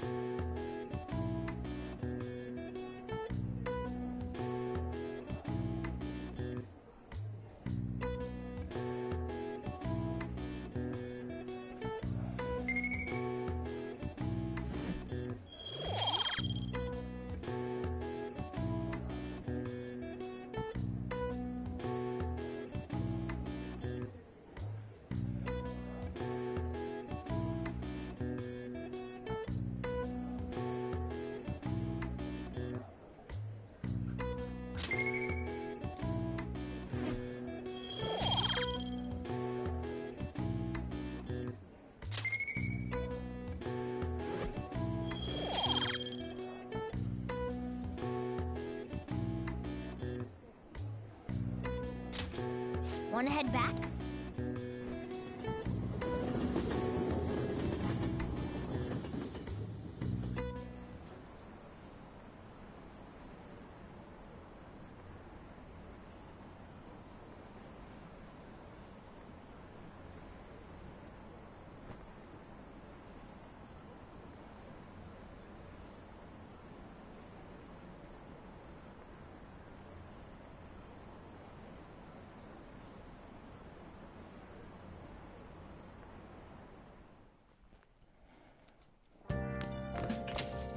Want to head back?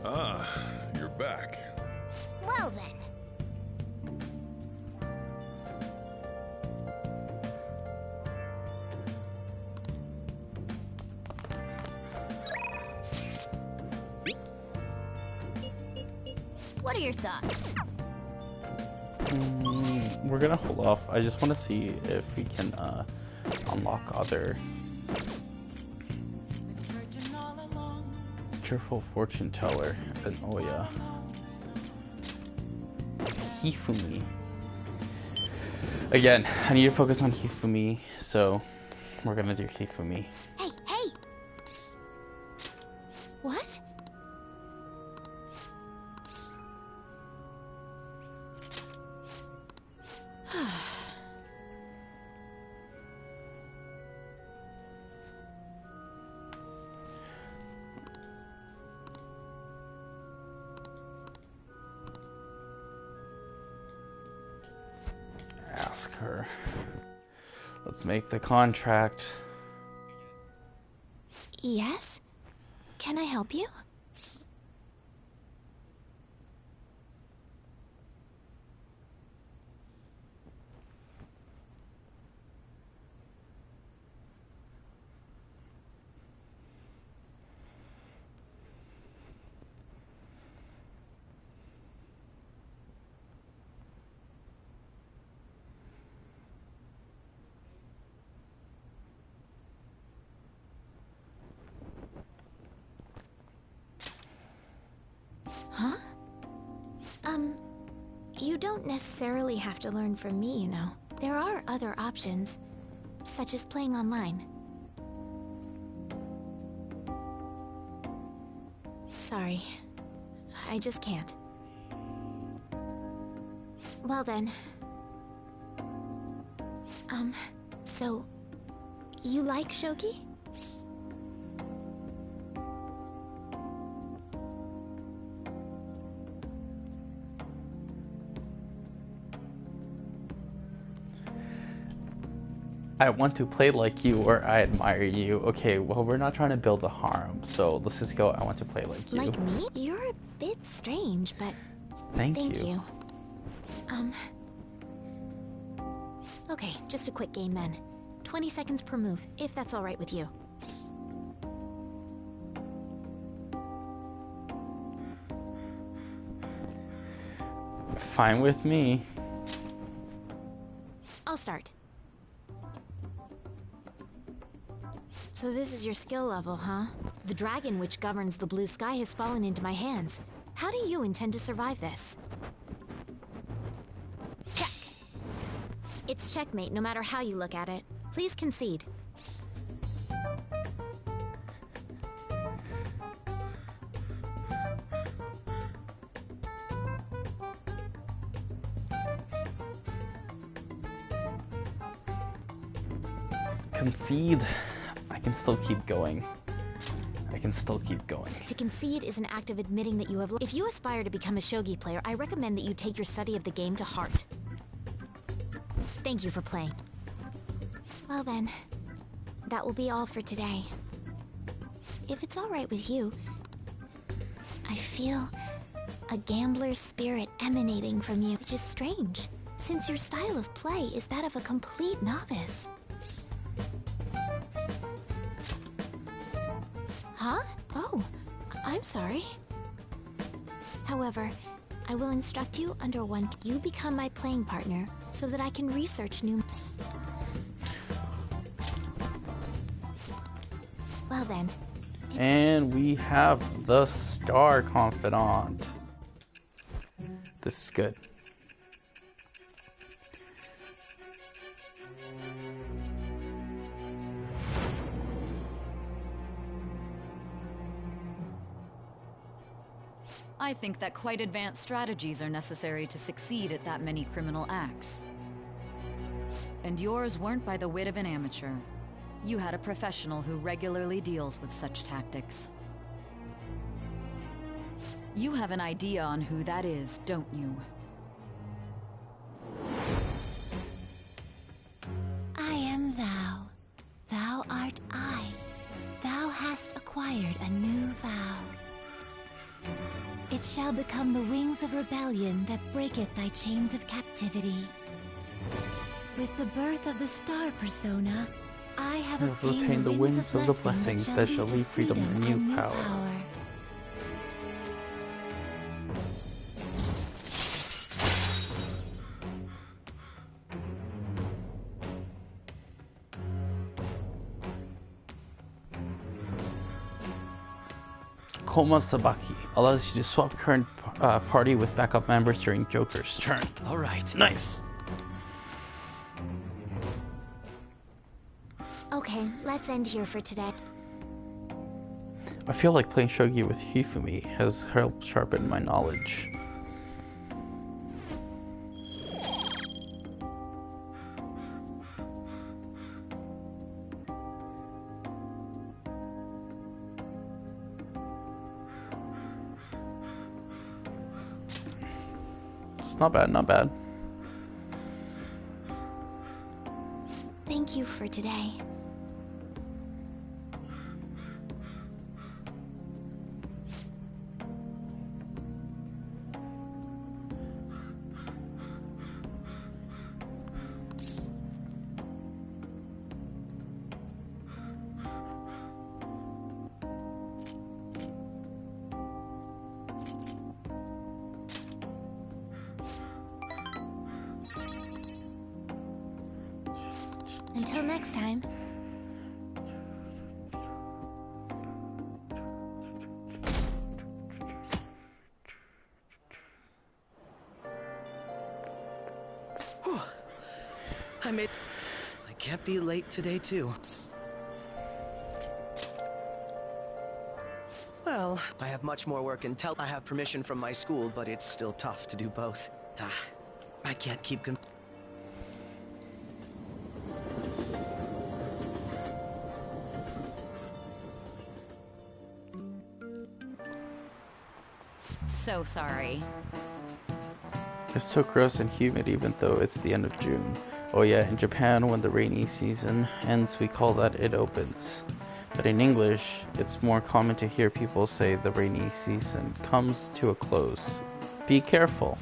Ah, you're back. Well then. What are your thoughts? We're gonna hold off. I just want to see if we can unlock other cheerful fortune teller. And, oh yeah, Hifumi. Again, I need to focus on Hifumi, so we're gonna do Hifumi. Hey, hey! What? Let's make the contract. Yes? Can I help you? Huh? You don't necessarily have to learn from me, you know. There are other options, such as playing online. Sorry, I just can't. Well then. So, you like shogi? I want to play like you or I admire you. Okay, well, we're not trying to build a harem, so let's just go, I want to play like you. Like me? You're a bit strange, but Thank you. Okay, just a quick game then. 20 seconds per move, if that's alright with you. Fine with me. I'll start. So this is your skill level, huh? The dragon which governs the blue sky has fallen into my hands. How do you intend to survive this? Check! It's checkmate no matter how you look at it. Please concede. Concede. I can still keep going. I can still keep going. To concede is an act of admitting that you have... If you aspire to become a shogi player, I recommend that you take your study of the game to heart. Thank you for playing. Well then, that will be all for today. If it's alright with you, I feel a gambler's spirit emanating from you, which is strange, since your style of play is that of a complete novice. Huh? Oh, I'm sorry. However, I will instruct you under one. You become my playing partner so that I can research new... Well then. And we have the Star Confidant. This is good. I think that quite advanced strategies are necessary to succeed at that many criminal acts. And yours weren't by the wit of an amateur. You had a professional who regularly deals with such tactics. You have an idea on who that is, don't you? I am thou. Thou art I. Thou hast acquired a new vow. It shall become the wings of rebellion that breaketh thy chains of captivity. With the birth of the star persona, I have obtained the wings of the blessings that shall lead freedom and new power. Koma Sabaki allows you to swap current party with backup members during Joker's turn. Alright. Nice. Okay, let's end here for today. I feel like playing shogi with Hifumi has helped sharpen my knowledge. It's not bad, not bad. Thank Thank you for today. Until next time. Whew. I can't be late today, too. Well, I have much more work until I have permission from my school, but it's still tough to do both. I can't keep So sorry. It's so gross and humid even though it's the end of June. Oh yeah, in Japan when the rainy season ends we call that it opens. But in English, it's more common to hear people say the rainy season comes to a close. Be careful.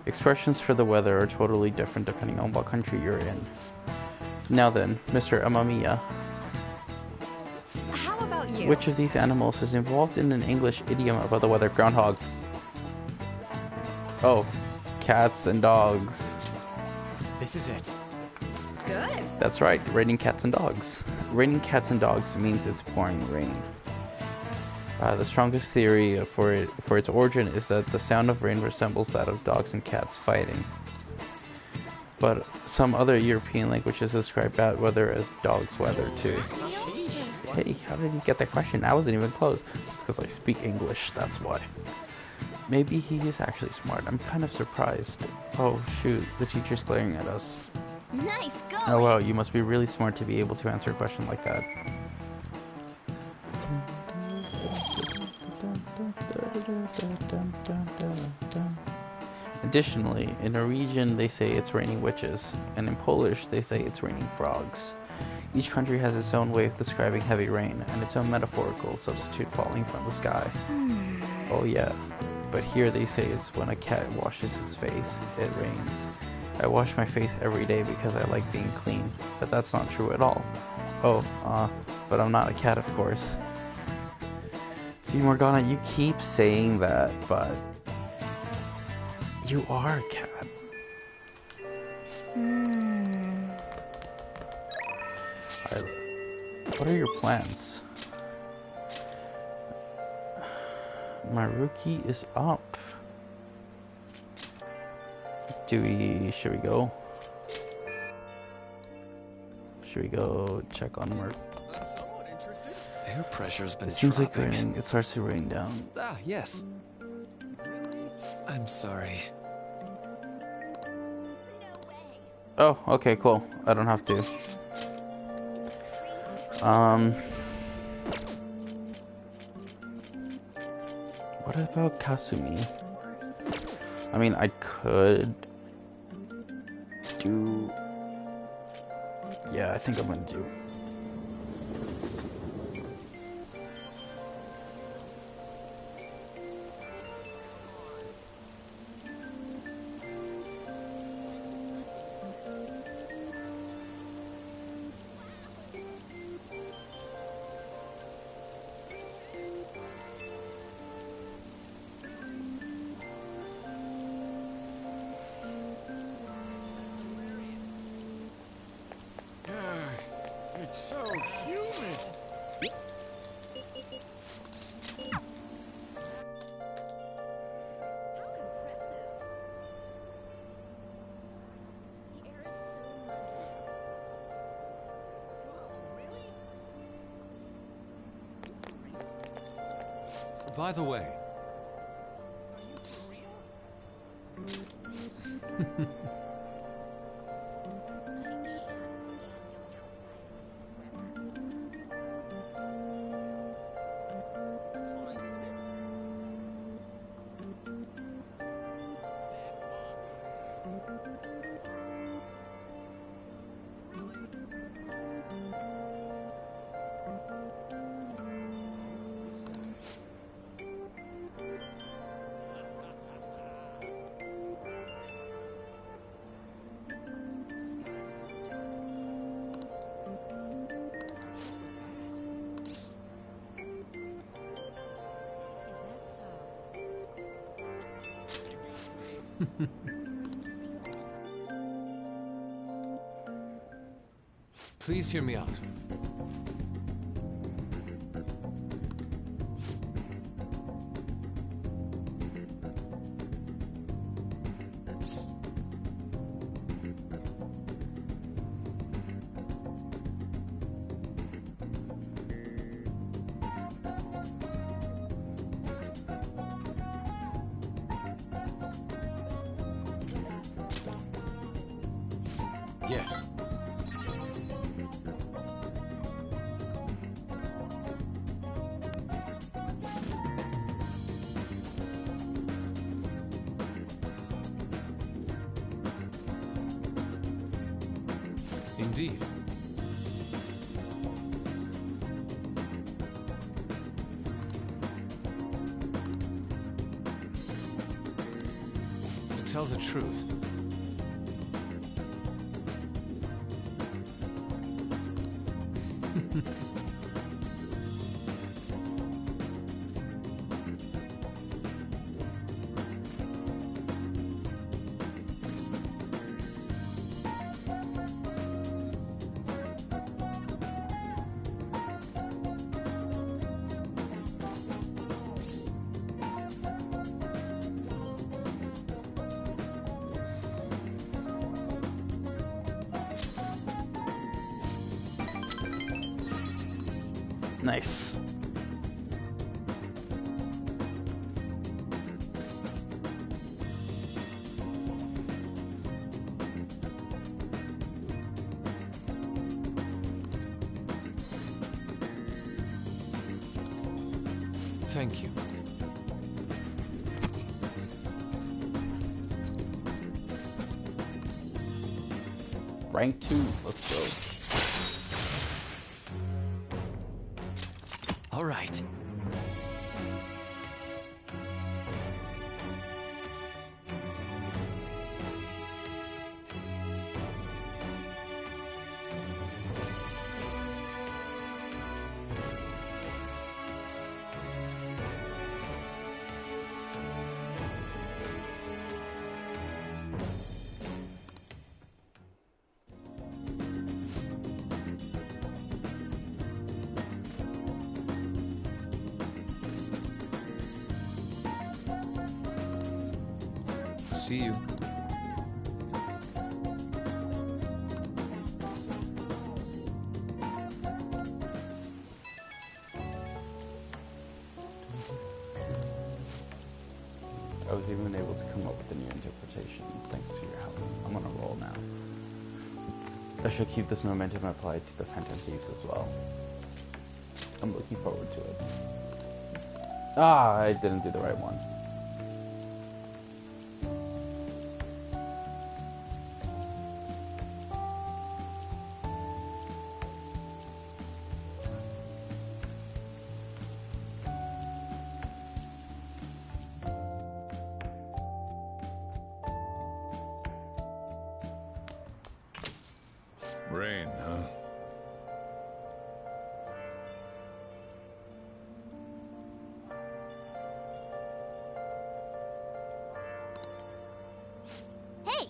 Expressions for the weather are totally different depending on what country you're in. Now then, Mr. Amamiya. How about you? Which of these animals is involved in an English idiom about the weather? Groundhog. Oh, cats and dogs. This is it. Good. That's right, raining cats and dogs. Raining cats and dogs means it's pouring rain. The strongest theory for its origin is that the sound of rain resembles that of dogs and cats fighting. But some other European languages describe bad weather as dog's weather too. Hey, how did you get that question? I wasn't even close. It's because I speak English, that's why. Maybe he is actually smart. I'm kind of surprised. Oh shoot, the teacher's glaring at us. Nice go. Oh wow, you must be really smart to be able to answer a question like that. Additionally, in Norwegian they say it's raining witches, and in Polish they say it's raining frogs. Each country has its own way of describing heavy rain, and its own metaphorical substitute falling from the sky. Oh yeah, but here they say it's when a cat washes its face, it rains. I wash my face every day because I like being clean, but that's not true at all. Oh, but I'm not a cat, of course. See, Morgana, you keep saying that, but you are a cat. What are your plans? My rookie is up. Should we go? Should we go check on Merc? Air pressure's been It seems like dropping. raining. It starts to rain down. Ah, yes. I'm sorry. Oh, okay, cool. I don't have to. What about Kasumi? I mean, I could do... Yeah, I think I'm gonna do... It's so humid. By the way. Please hear me out. Yes. Indeed. To tell the truth, Nice. thank you. Rank 2, let's go. All right. See you. I was even able to come up with a new interpretation thanks to your help. I'm on a roll now. I should keep this momentum applied to the Phantom Thieves as well. I'm looking forward to it. Ah, I didn't do the right one. Rain, huh? Hey!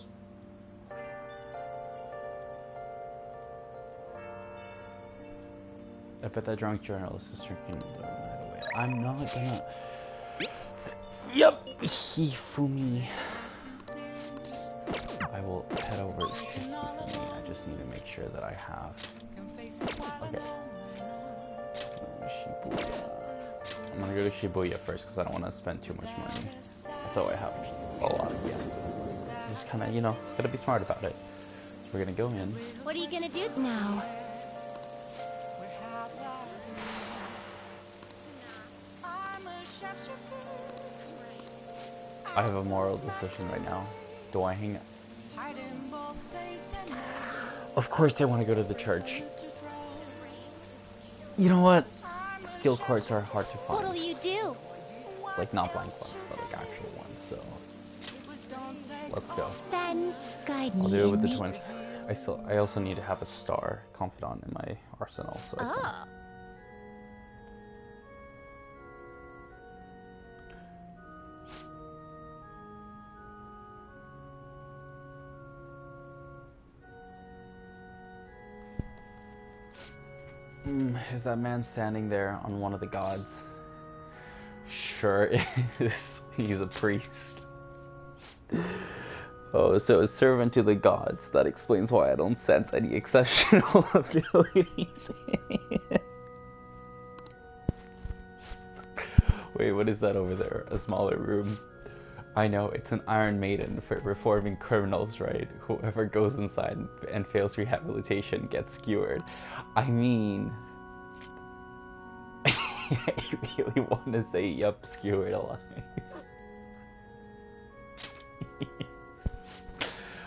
I bet that drunk journalist is drinking the night away. I'm not gonna... Yep! Hifumi. I will head over to Hifumi. I just need to make sure that I have... Okay. Shibuya. I'm gonna go to Shibuya first because I don't want to spend too much money. Although I have a lot, yeah. Just kind of, you know, gotta be smart about it. So we're gonna go in. What are you gonna do now? I have a moral decision right now. Do I hang... Of course they want to go to the church. You know what? Skill cards are hard to find. What'll you do? Like, not blank ones, but like actual ones, so... Let's go. Then guide I'll me. do it with the and twins. I also need to have a star confidant in my arsenal, so I can... Oh. Is that man standing there on one of the gods? Sure is. He's a priest. Oh, so a servant to the gods. That explains why I don't sense any exceptional abilities. Wait, what is that over there? A smaller room? I know, it's an Iron Maiden for reforming criminals, right? Whoever goes inside and fails rehabilitation gets skewered. I mean... I really want to say, yup, skewered alive.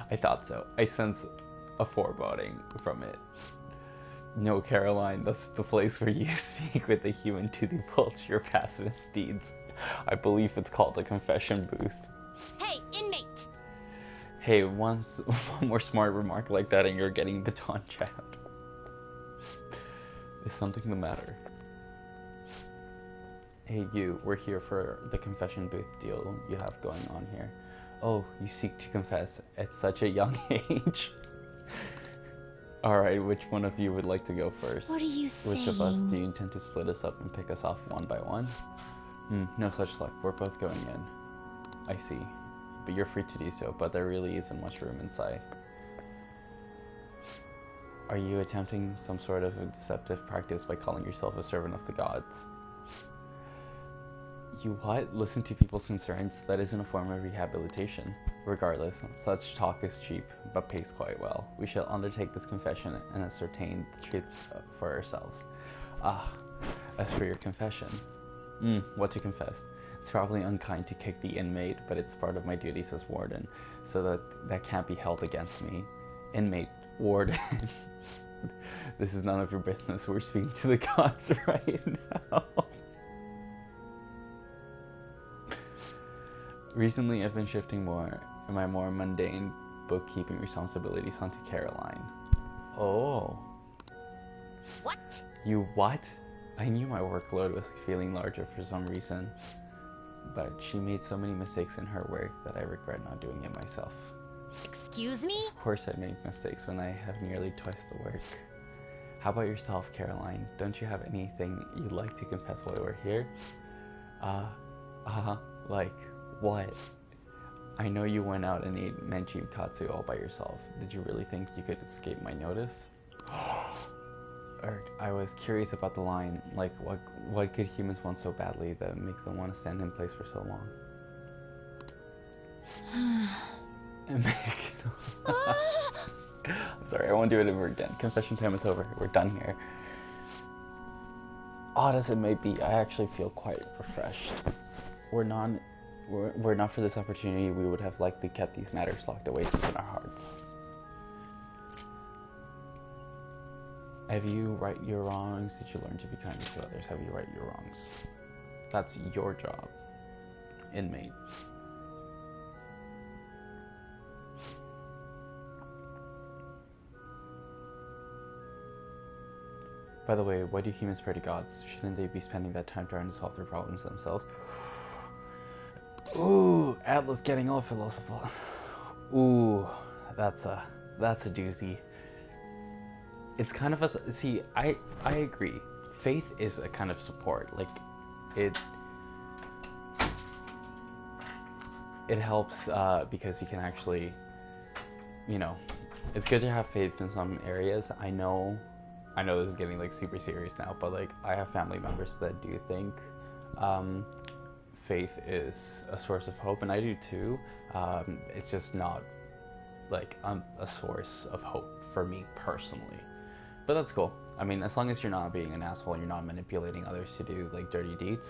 I thought so. I sense a foreboding from it. No, Caroline, that's the place where you speak with the human to divulge your past misdeeds. I believe it's called a confession booth. Hey, inmate! Hey, one more smart remark like that and you're getting baton jabbed. Is something the matter? Hey you, we're here for the confession booth deal you have going on here. Oh, you seek to confess at such a young age? Alright, which one of you would like to go first? What are you saying? Which of us do you intend to split us up and pick us off one by one? No such luck. We're both going in. I see. But you're free to do so, but there really isn't much room inside. Are you attempting some sort of a deceptive practice by calling yourself a servant of the gods? You what? Listen to people's concerns? That isn't a form of rehabilitation. Regardless, such talk is cheap, but pays quite well. We shall undertake this confession and ascertain the truths for ourselves. Ah, as for your confession. What to confess? It's probably unkind to kick the inmate, but it's part of my duties as warden, so that can't be held against me. Inmate, warden. This is none of your business. We're speaking to the gods right now. Recently, I've been shifting my more mundane bookkeeping responsibilities onto Caroline. Oh. What? You what? I knew my workload was feeling larger for some reason, but she made so many mistakes in her work that I regret not doing it myself. Excuse me? Of course I make mistakes when I have nearly twice the work. How about yourself, Caroline? Don't you have anything you'd like to confess while we're here? Like what? I know you went out and ate Menchikatsu all by yourself. Did you really think you could escape my notice? I was curious about the line, like what could humans want so badly that makes them want to stand in place for so long? I'm sorry, I won't do it ever again. Confession time is over. We're done here. Odd as it may be, I actually feel quite refreshed. Were not for this opportunity, we would have likely kept these matters locked away deep in our hearts. Have you right your wrongs? Did you learn to be kind to others? Have you right your wrongs? That's your job, inmate. By the way, why do humans pray to gods? Shouldn't they be spending that time trying to solve their problems themselves? Ooh, Atlas getting all philosophical. Ooh, that's a doozy. It's kind of a, see, I agree. Faith is a kind of support. Like, it helps because you can actually, you know, it's good to have faith in some areas. I know this is getting like super serious now, but like I have family members that do think faith is a source of hope, and I do too. It's just not like a source of hope for me personally. But that's cool. I mean, as long as you're not being an asshole and you're not manipulating others to do like dirty deeds,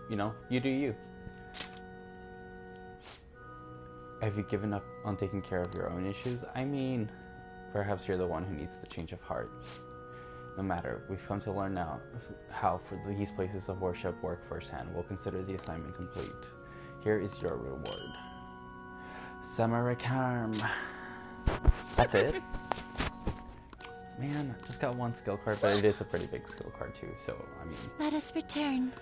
you know, you do you. Have you given up on taking care of your own issues? I mean, perhaps you're the one who needs the change of heart. No matter, we've come to learn now how for these places of worship work firsthand. We'll consider the assignment complete. Here is your reward. Samarakarm. That's it? Man, I just got one skill card, but it is a pretty big skill card too, so, I mean... Let us return.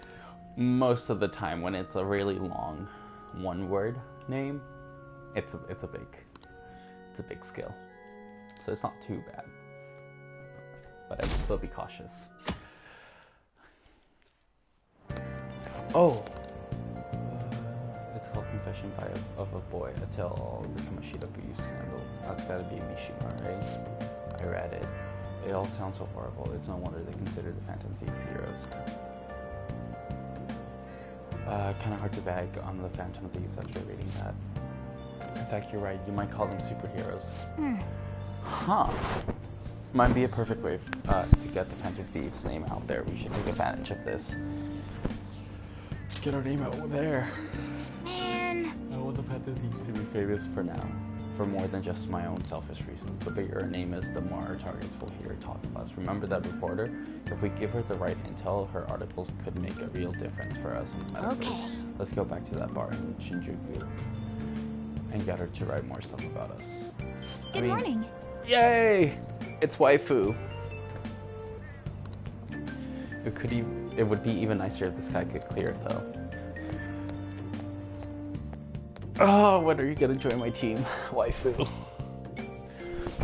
Most of the time, when it's a really long one-word name, it's a big skill. So it's not too bad. but I would still be cautious. Oh! It's called Confession of a Boy, a tale of the Kamashita-Buu scandal. That's gotta be Mishima, right? I read it. It all sounds so horrible. It's no wonder they consider the Phantom Thieves heroes. Kinda hard to bag on the Phantom Thieves after reading that. In fact, you're right. You might call them superheroes. Huh. Might be a perfect way to get the Phantom Thieves name out there. We should take advantage of this. Get our name out there. Man. I want the Phantom Thieves to be famous for now. For more than just my own selfish reasons. The bigger her name is, the more our targets will hear talk of us. Remember that reporter? If we give her the right intel, her articles could make a real difference for us in the metaverse. Okay. Let's go back to that bar in Shinjuku and get her to write more stuff about us. Good morning. Yay! It's waifu. It would be even nicer if the sky could clear it though. Oh, when are you gonna join my team, waifu?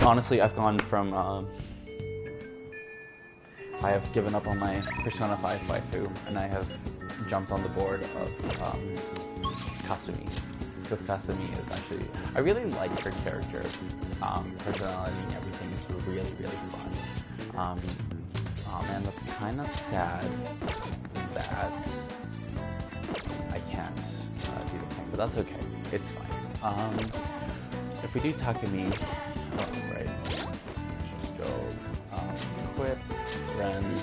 Honestly, I've gone from, I have given up on my Persona 5 waifu, and I have jumped on the board of Kasumi. Because Kasumi is actually, I really like her character. Personality and everything is really, really fun. Oh man, that's kind of sad that I can't do the thing, but that's okay. It's fine. If we do Takumi, oh, right, just go, equip, friends.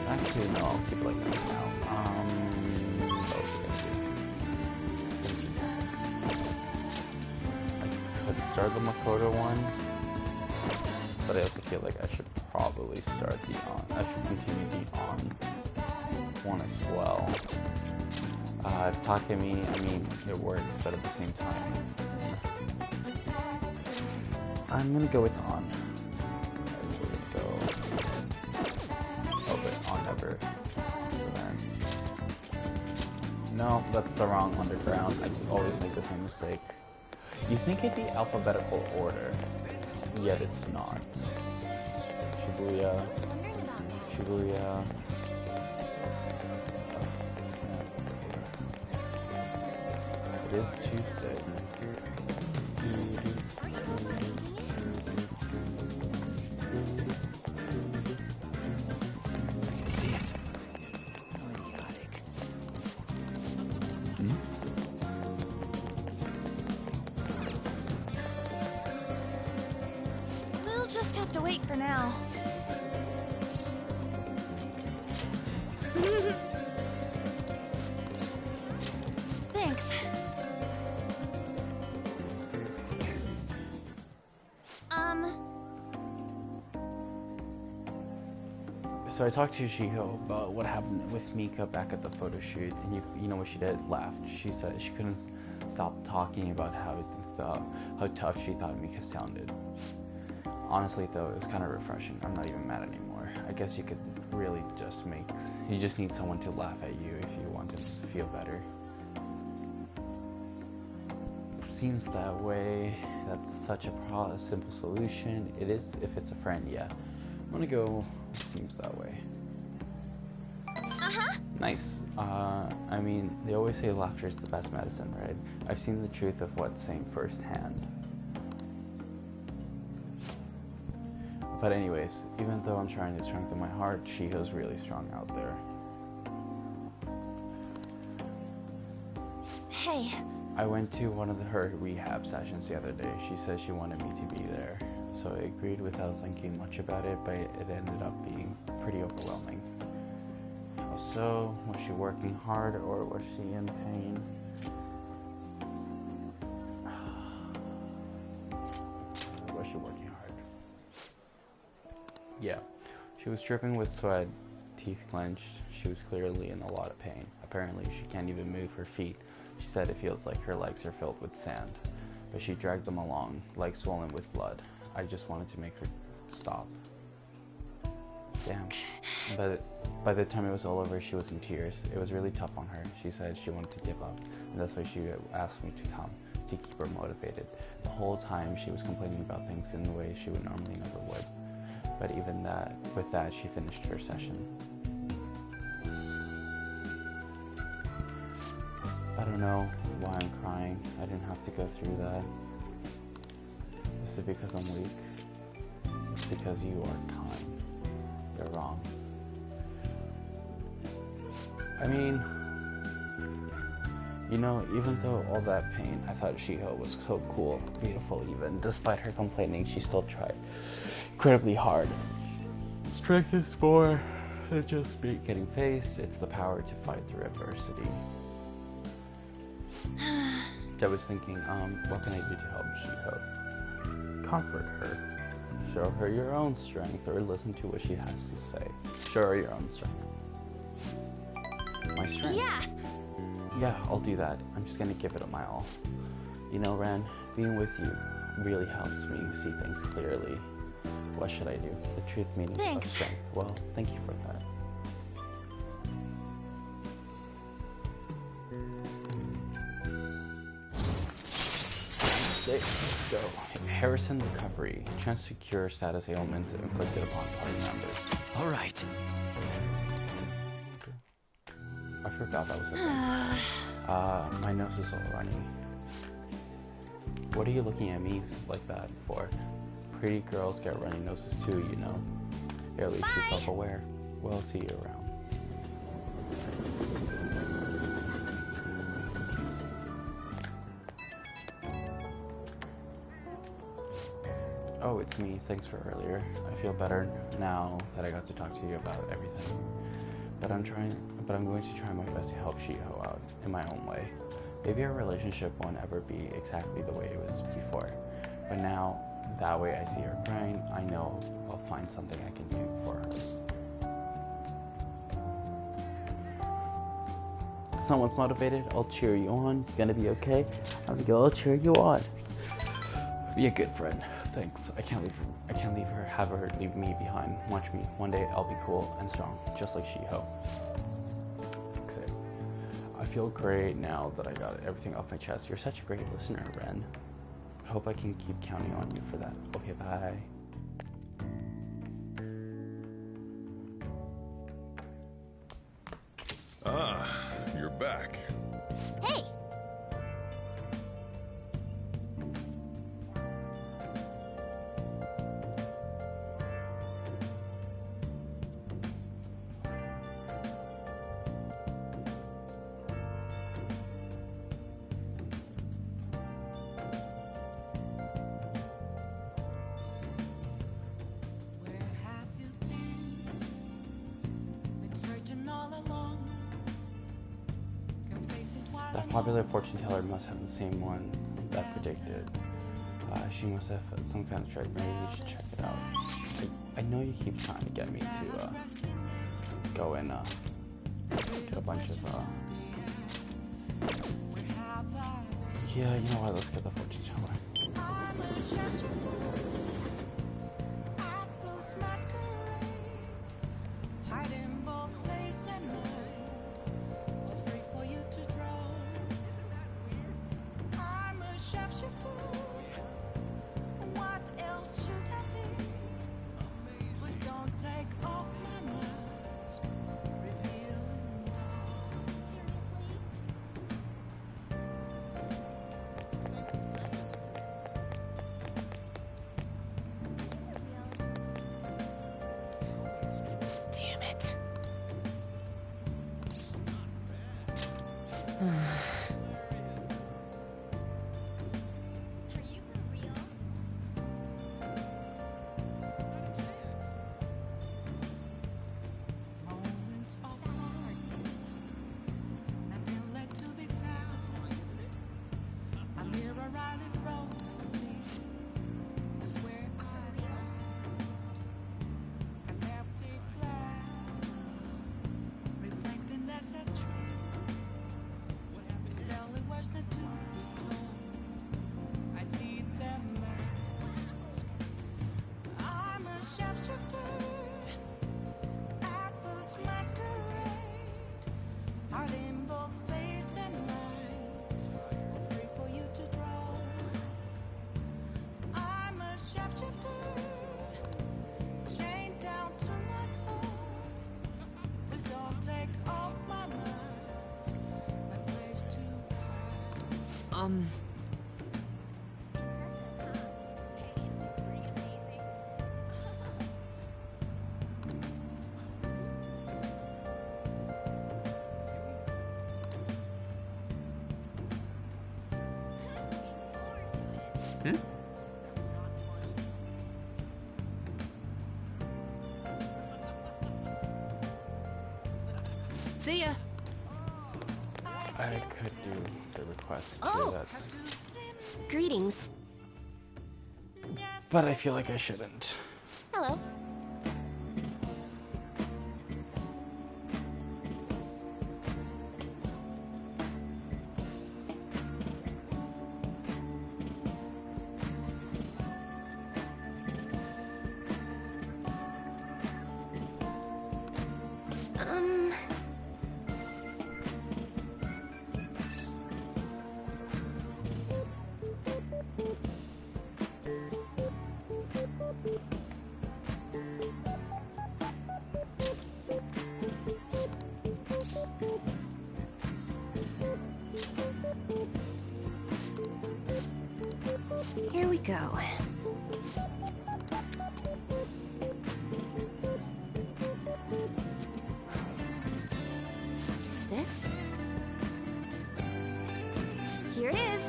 Actually, no, I'll keep it like this now. What else are I could start the Makoto one, but I also feel like I should probably start the on. I should continue the on one as well. Takumi, I mean, it works, but at the same time, I'm gonna go with on. We're gonna go. Oh, but on never. So then, no, that's the wrong underground. I always make the same mistake. You think it'd be alphabetical order, yet it's not. Shibuya, Shibuya. It is Tuesday. I can see it. Idiotic. We'll just have to wait for now. Thanks. So I talked to Shiko about what happened with Mika back at the photo shoot, and you know what she did? Laughed. She said she couldn't stop talking about how tough she thought Mika sounded. Honestly though, it was kind of refreshing. I'm not even mad anymore. I guess you could really you just need someone to laugh at you if you want to feel better. Seems that way. That's such a simple solution. It is if it's a friend, yeah. I'm gonna go, seems that way. Nice. I mean, they always say laughter is the best medicine, right? I've seen the truth of what's saying firsthand. But anyways, even though I'm trying to strengthen my heart, Shiho's really strong out there. Hey. I went to one of her rehab sessions the other day. She said she wanted me to be there. So I agreed without thinking much about it, but it ended up being pretty overwhelming. How so? Was she working hard or was she in pain? Was she working hard? Yeah. She was dripping with sweat, teeth clenched. She was clearly in a lot of pain. Apparently she can't even move her feet. She said it feels like her legs are filled with sand. But she dragged them along, legs swollen with blood. I just wanted to make her stop. Damn. By the time it was all over, she was in tears. It was really tough on her. She said she wanted to give up, and that's why she asked me to come, to keep her motivated. The whole time she was complaining about things in the way she would normally never would. but even with that, she finished her session. I don't know why I'm crying. I didn't have to go through that. Is it because I'm weak? It's because you are kind. You're wrong. I mean, you know, even though all that pain, I thought Shiho was so cool, beautiful even. Despite her complaining, she still tried incredibly hard. Strength is more than just getting faced. It's the power to fight through adversity. I was thinking, what can I do to help Shiho? Comfort her. Show her your own strength, or listen to what she has to say. Show her your own strength. My strength? Yeah, I'll do that. I'm just gonna give it my all. You know, Ren, being with you really helps me see things clearly. What should I do? The truth meaning of strength. Well, thank you for that. Go. Harrison recovery. Chance to cure status ailments inflicted upon party members. Alright. I forgot that was a thing. My nose is all runny. What are you looking at me like that for? Pretty girls get runny noses too, you know. Or at least be self-aware. We'll see you around. Oh, it's me. Thanks for earlier. I feel better now that I got to talk to you about everything. But I'm going to try my best to help Shiho out in my own way. Maybe our relationship won't ever be exactly the way it was before. But now, that way I see her crying, I know I'll find something I can do for her. Someone's motivated, I'll cheer you on. You're gonna be okay. I'll cheer you on. Be a good friend. Thanks. I can't leave her, have her leave me behind. Watch me. One day I'll be cool and strong, just like Shiho. Okay. I feel great now that I got everything off my chest. You're such a great listener, Ren. I hope I can keep counting on you for that. Okay, bye. Ah, you're back. Hey! That popular fortune teller must have the same one that predicted. She must have some kind of trick. Maybe we should check it out. I know you keep trying to get me to go and get a bunch of yeah, you know what? Let's get the fortune teller. See ya. I could do the request. Oh! Greetings. But I feel like I shouldn't. Hello. Here we go. Is this? Here it is.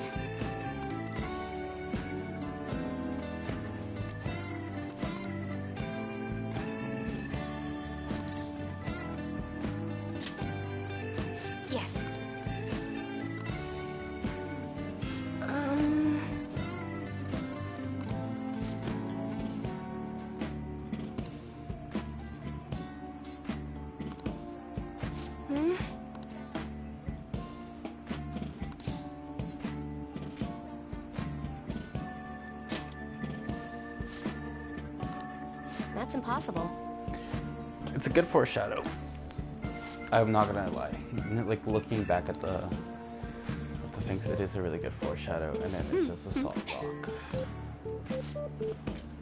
Yes. That's impossible. It's a good foreshadow. I'm not gonna lie. Like looking back at the things, it is a really good foreshadow, and then it's just a soft rock.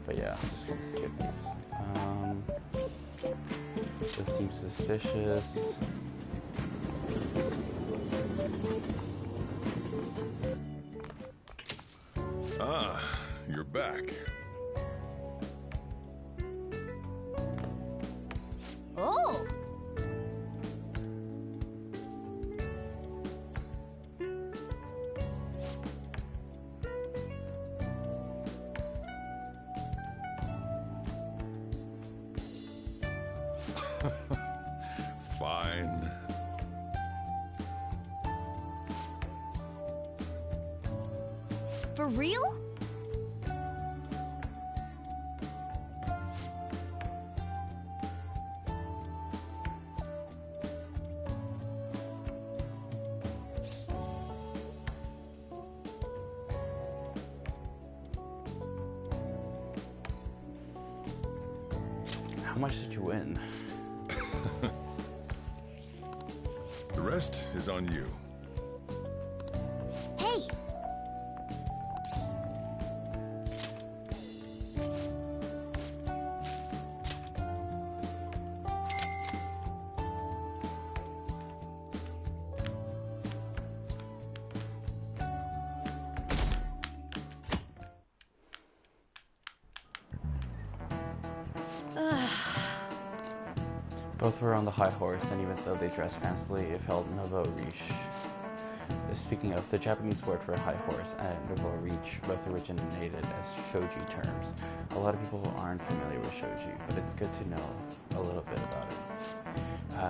But yeah, I'm just gonna skip these. This seems suspicious. Ah, you're back. Oh! Fine. For real? How much did you win? The rest is on you. Hey! Both were on the high horse, and even though they dressed fancily, it felt nouveau riche. Speaking of, the Japanese word for high horse and nouveau riche both originated as shoji terms. A lot of people aren't familiar with shoji, but it's good to know a little bit about it.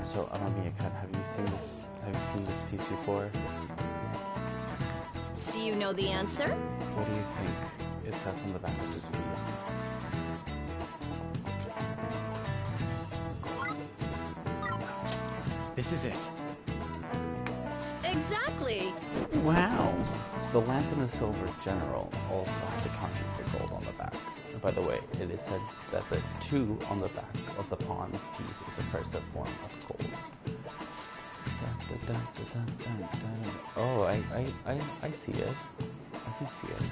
So, Amamiya-kun, have you seen this piece before? Do you know the answer? What do you think it says on the back of this piece? This is it. Exactly. Wow. The lance and the silver general also have the kanji for gold on the back. And by the way, it is said that the 2 on the back of the pawn's piece is a cursive form of gold. Oh, I see it. I can see it.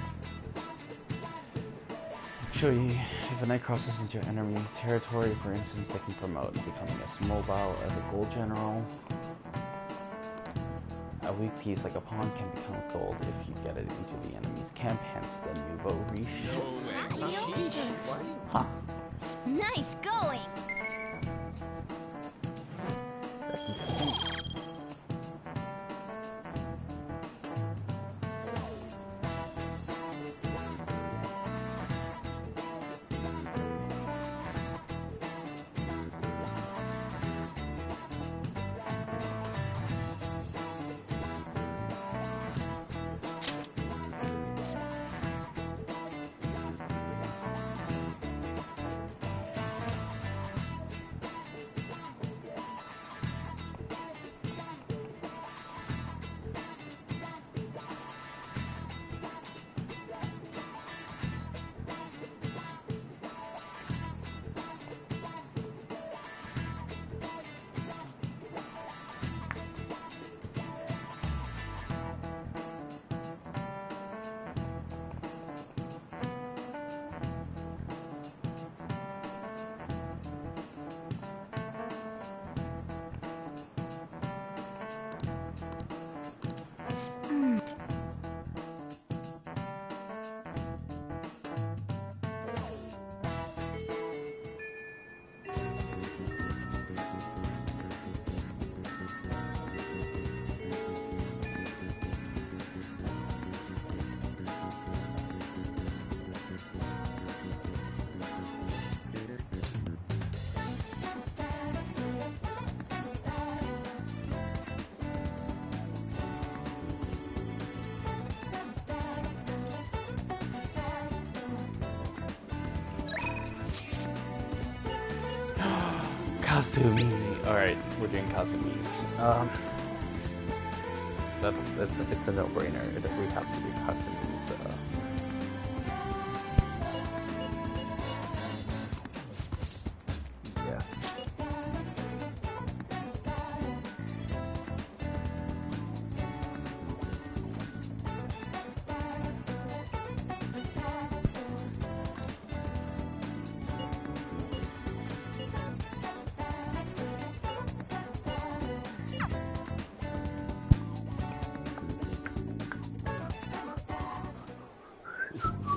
Actually, if a knight crosses into enemy territory, for instance, they can promote becoming as mobile as a gold general. A weak piece like a pawn can become gold if you get it into the enemy's camp, hence the nouveau riche. Huh. Nice going! Kasumi. Alright, we're doing Kasumi's. It's a no-brainer. We have to do Kasumi's. Yes.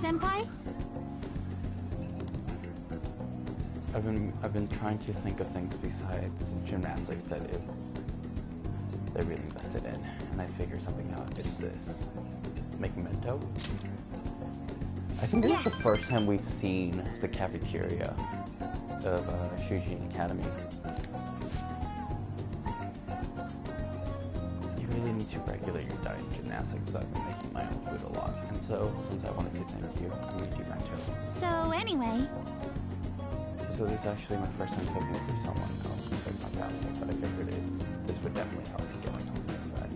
Senpai? I've been trying to think of things besides gymnastics that they're really invested in, and I figured something out. It's this. Make Memento. I think this is the first time we've seen the cafeteria of Shujin Academy. You really need to regulate your diet in gymnastics, so I've been making my own food a lot. And so, since I wanted to thank you, I'm going to do Memento. So anyway... So this is actually my first time cooking for someone else besides my family, but I figured this would definitely help me get my confidence back.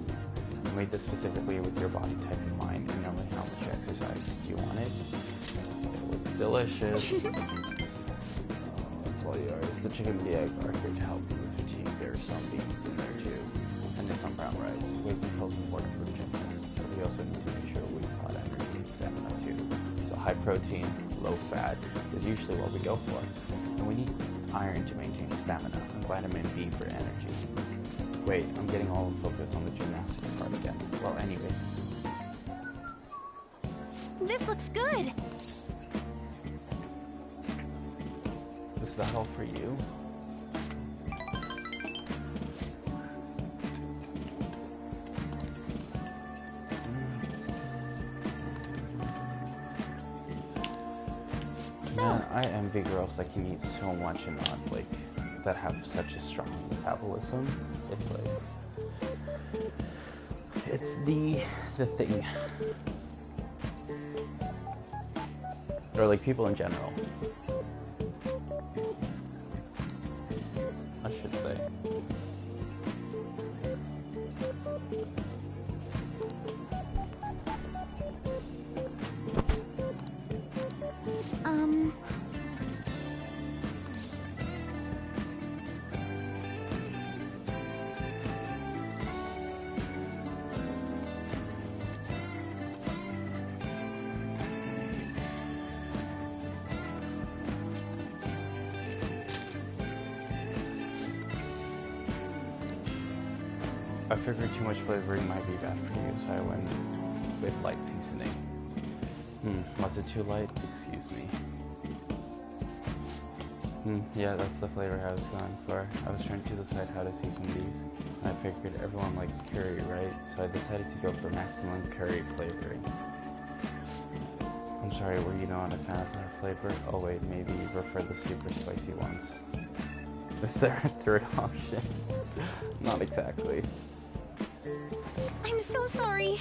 I made this specifically with your body type in mind, and knowing how much exercise you wanted. It looks delicious. That's all yours. The chicken and the egg are here to help you with fatigue. There's some beans in there too. And there's some brown rice. Weight control is important for the gymnast, but we also need to make sure we've got energy and stamina too. So high protein, low fat is usually what we go for. And we need iron to maintain stamina, and vitamin B for energy. Wait, I'm getting all focused on the gymnastics part again. Well, anyway. This looks good! Does that help for you? Man, I envy girls that can eat so much and not like that have such a strong metabolism. It's like it's the thing. Or like people in general. I should say. I figured too much flavoring might be bad for you, so I went with light seasoning. Was it too light? Excuse me. Yeah, that's the flavor I was going for. I was trying to decide how to season these. I figured everyone likes curry, right? So I decided to go for maximum curry flavoring. I'm sorry, were you not a fan of that flavor? Oh wait, maybe you prefer the super spicy ones. Is there a third option? Not exactly. I'm so sorry.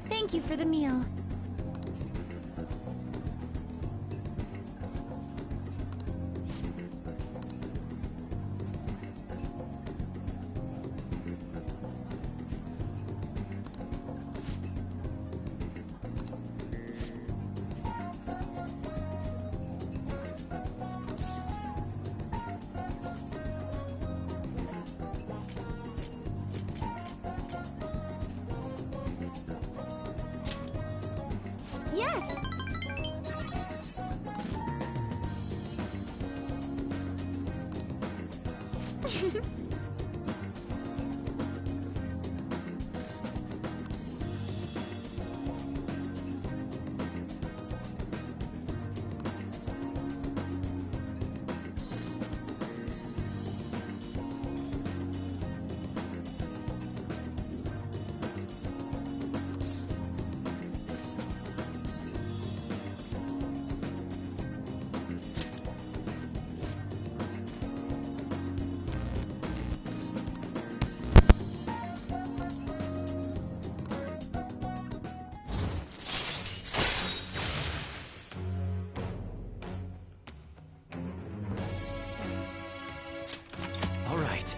Thank you for the meal. Yes! All right.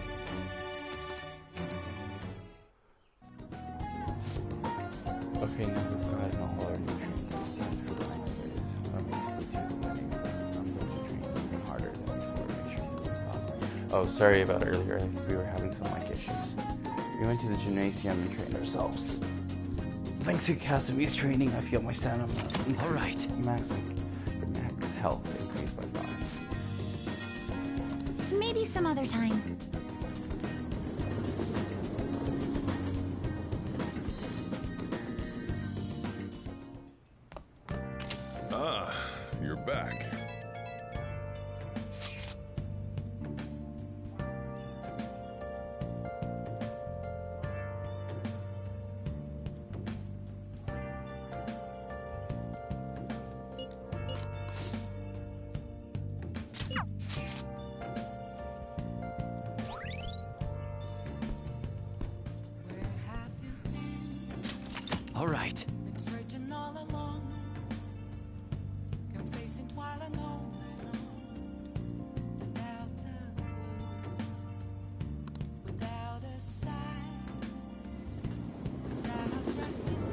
Okay, now we've gotten all our nutrients. It's time for the next phase. I'm going to winning, but I'm going to train even harder than before to make sure to stop. Oh, sorry about earlier. I think we were having some mic issues. We went to the gymnasium and trained ourselves. Thanks to Casimir's training, I feel my stamina All right. max health increased by 5. Maybe some other time. Ah, you're back. All right. Been searching all along, confessing while alone without the clue, without a sign, without a trusting.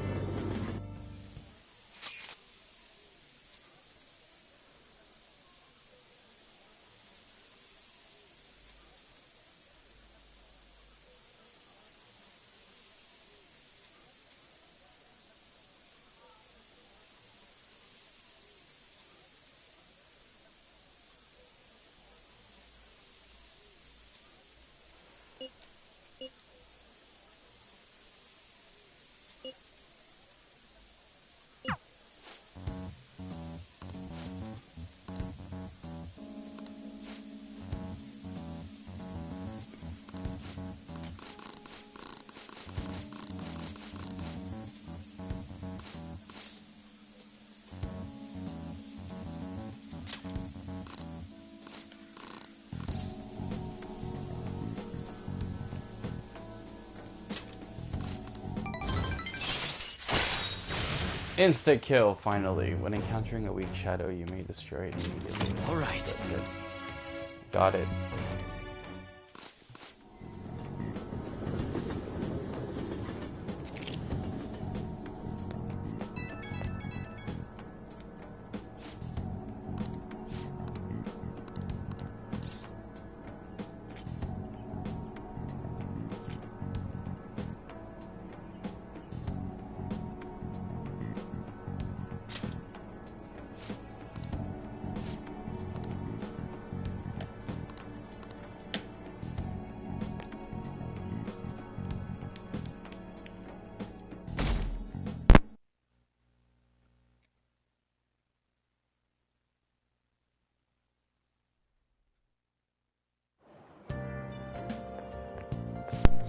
Instant kill, finally. When encountering a weak shadow, you may destroy it immediately. Alright. Good. Got it.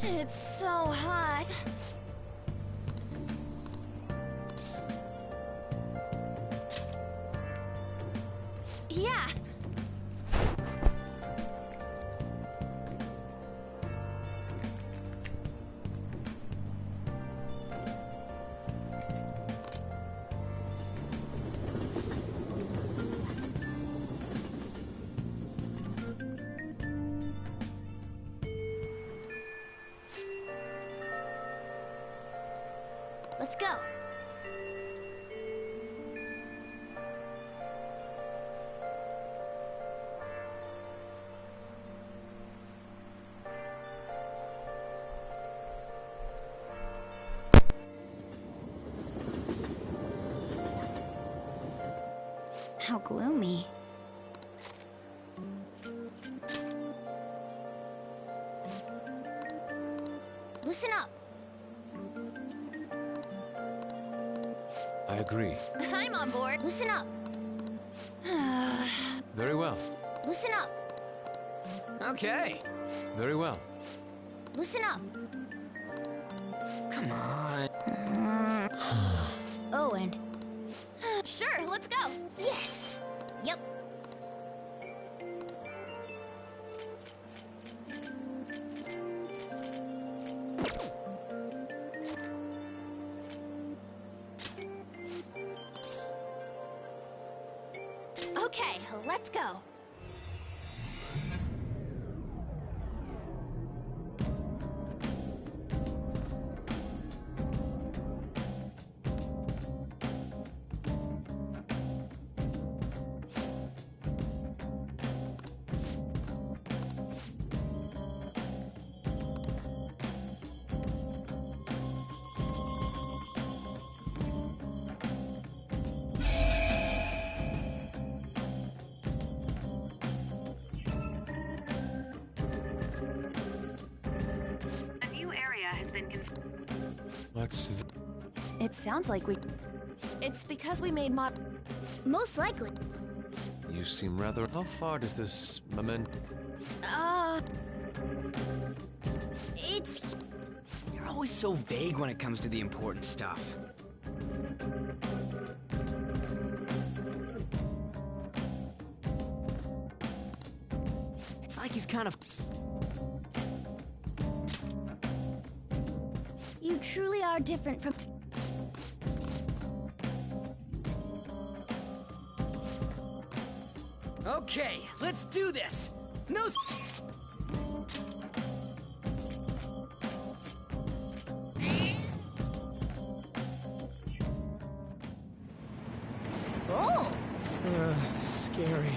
It's so hot. Yeah. Let's go. How gloomy. Listen up. I agree. I'm on board. Listen up. Very well. Listen up. Okay. Very well. Listen up. Come on. Owen. Sure, let's go. Yes. Yep. Okay, let's go. A new area has been What's It sounds like we... It's because we made Most likely. You seem rather... How far does this moment... It's... You're always so vague when it comes to the important stuff. It's like he's kind of... You truly are different from... Okay, let's do this! No... Oh! Scary.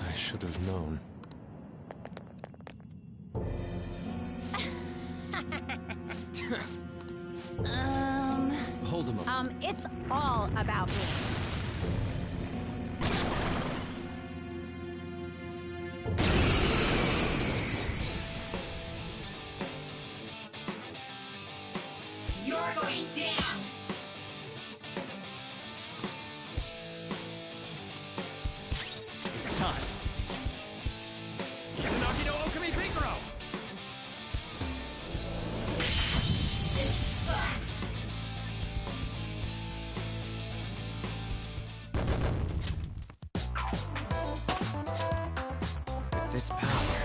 I should have known. Hold him up. It's all about me. You're going down! It's time. Izanagi no Okami Pinkaro! This sucks! With this power...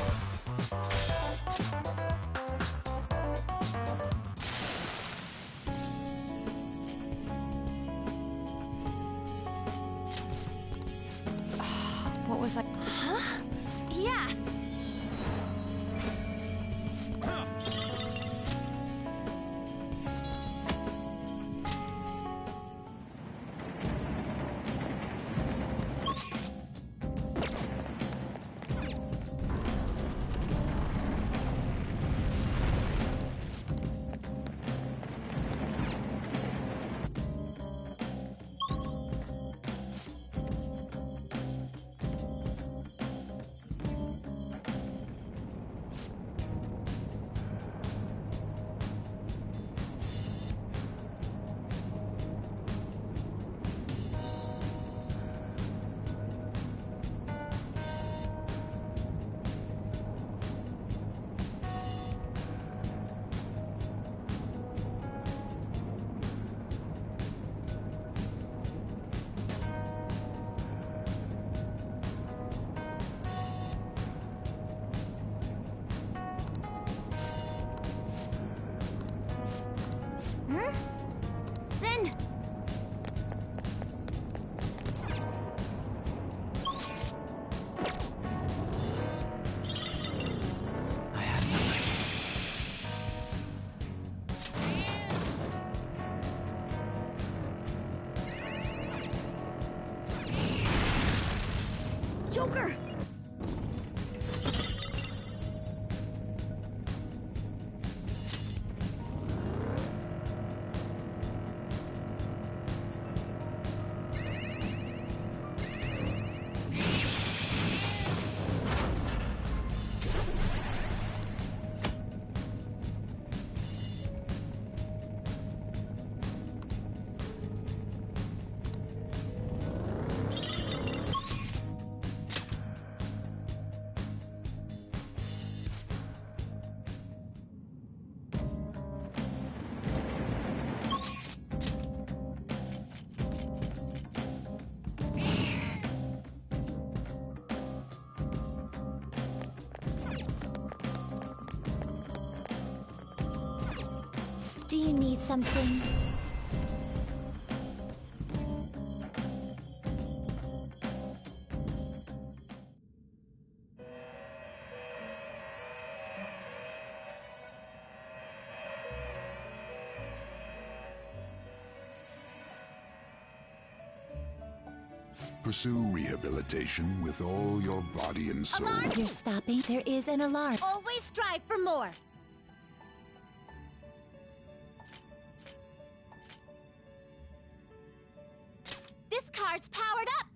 Joker! Do you need something? Pursue rehabilitation with all your body and soul. You're stopping. There is an alarm. Always strive for more! This card's powered up!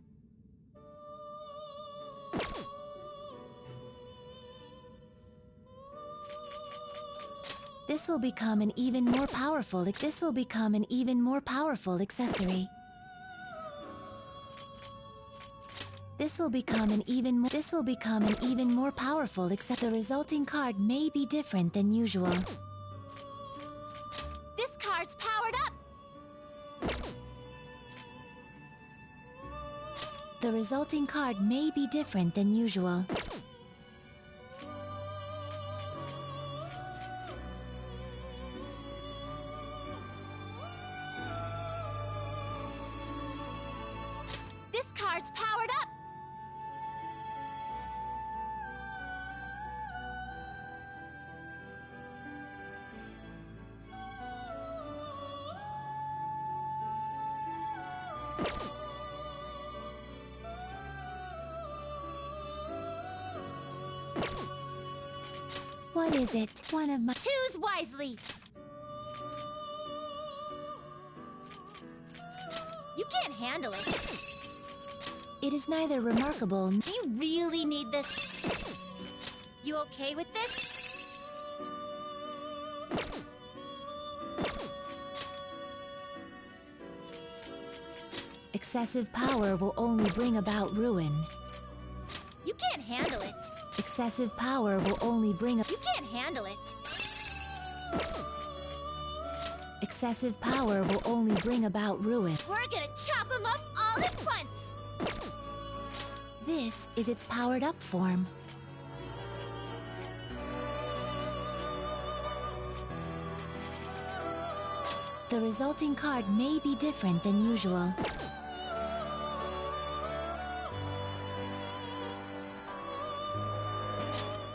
This will become an even more powerful. This will become an even more powerful accessory. This will become an even more. This will become an even more powerful. Except the resulting card may be different than usual. This card's powered up! The resulting card may be different than usual. This card's powered up! What is it? One of my. Choose wisely! You can't handle it. It is neither remarkable. Do you really need this? You okay with this? Excessive power will only bring about ruin. You can't handle it. Excessive power will only bring a. You can't handle it. Excessive power will only bring about ruin. We're gonna chop them up all at once! This is its powered up form. The resulting card may be different than usual.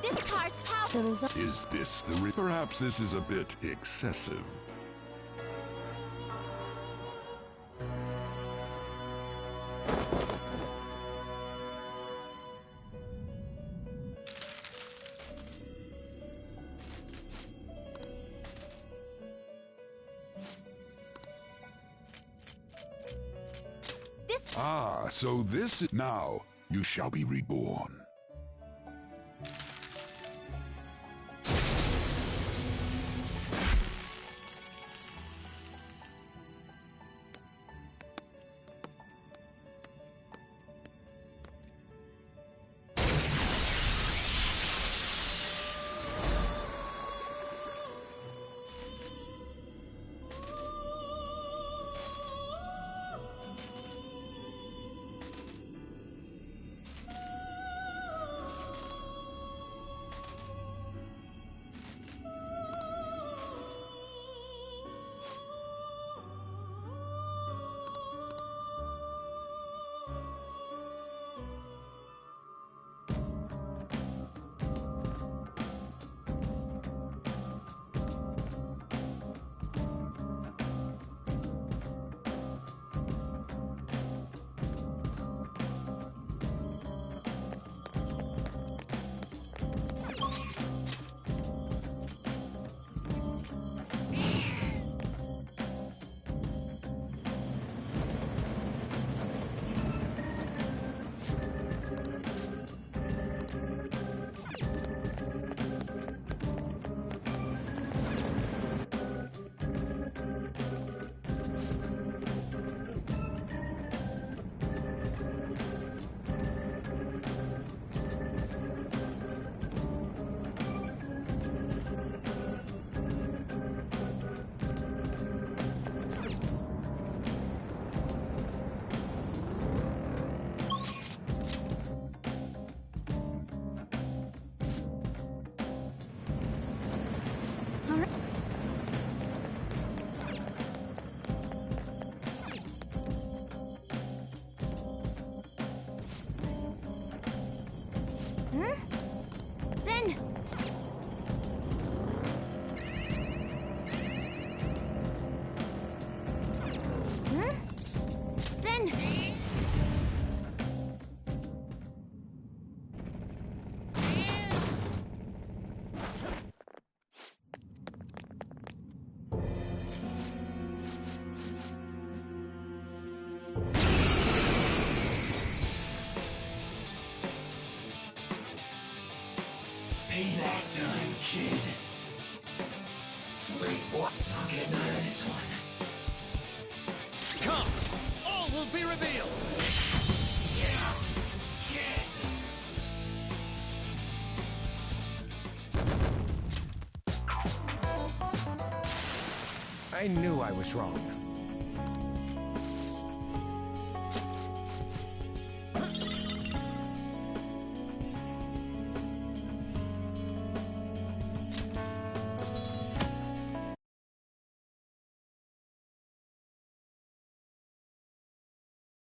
This card's power. The result. Is this the perhaps this is a bit excessive. Ah, so this is now you shall be reborn. Then... Huh? Then... Payback time, kid. Wait, what? I'll get none of this one. Come! All will be revealed! Down, kid! I knew I was wrong.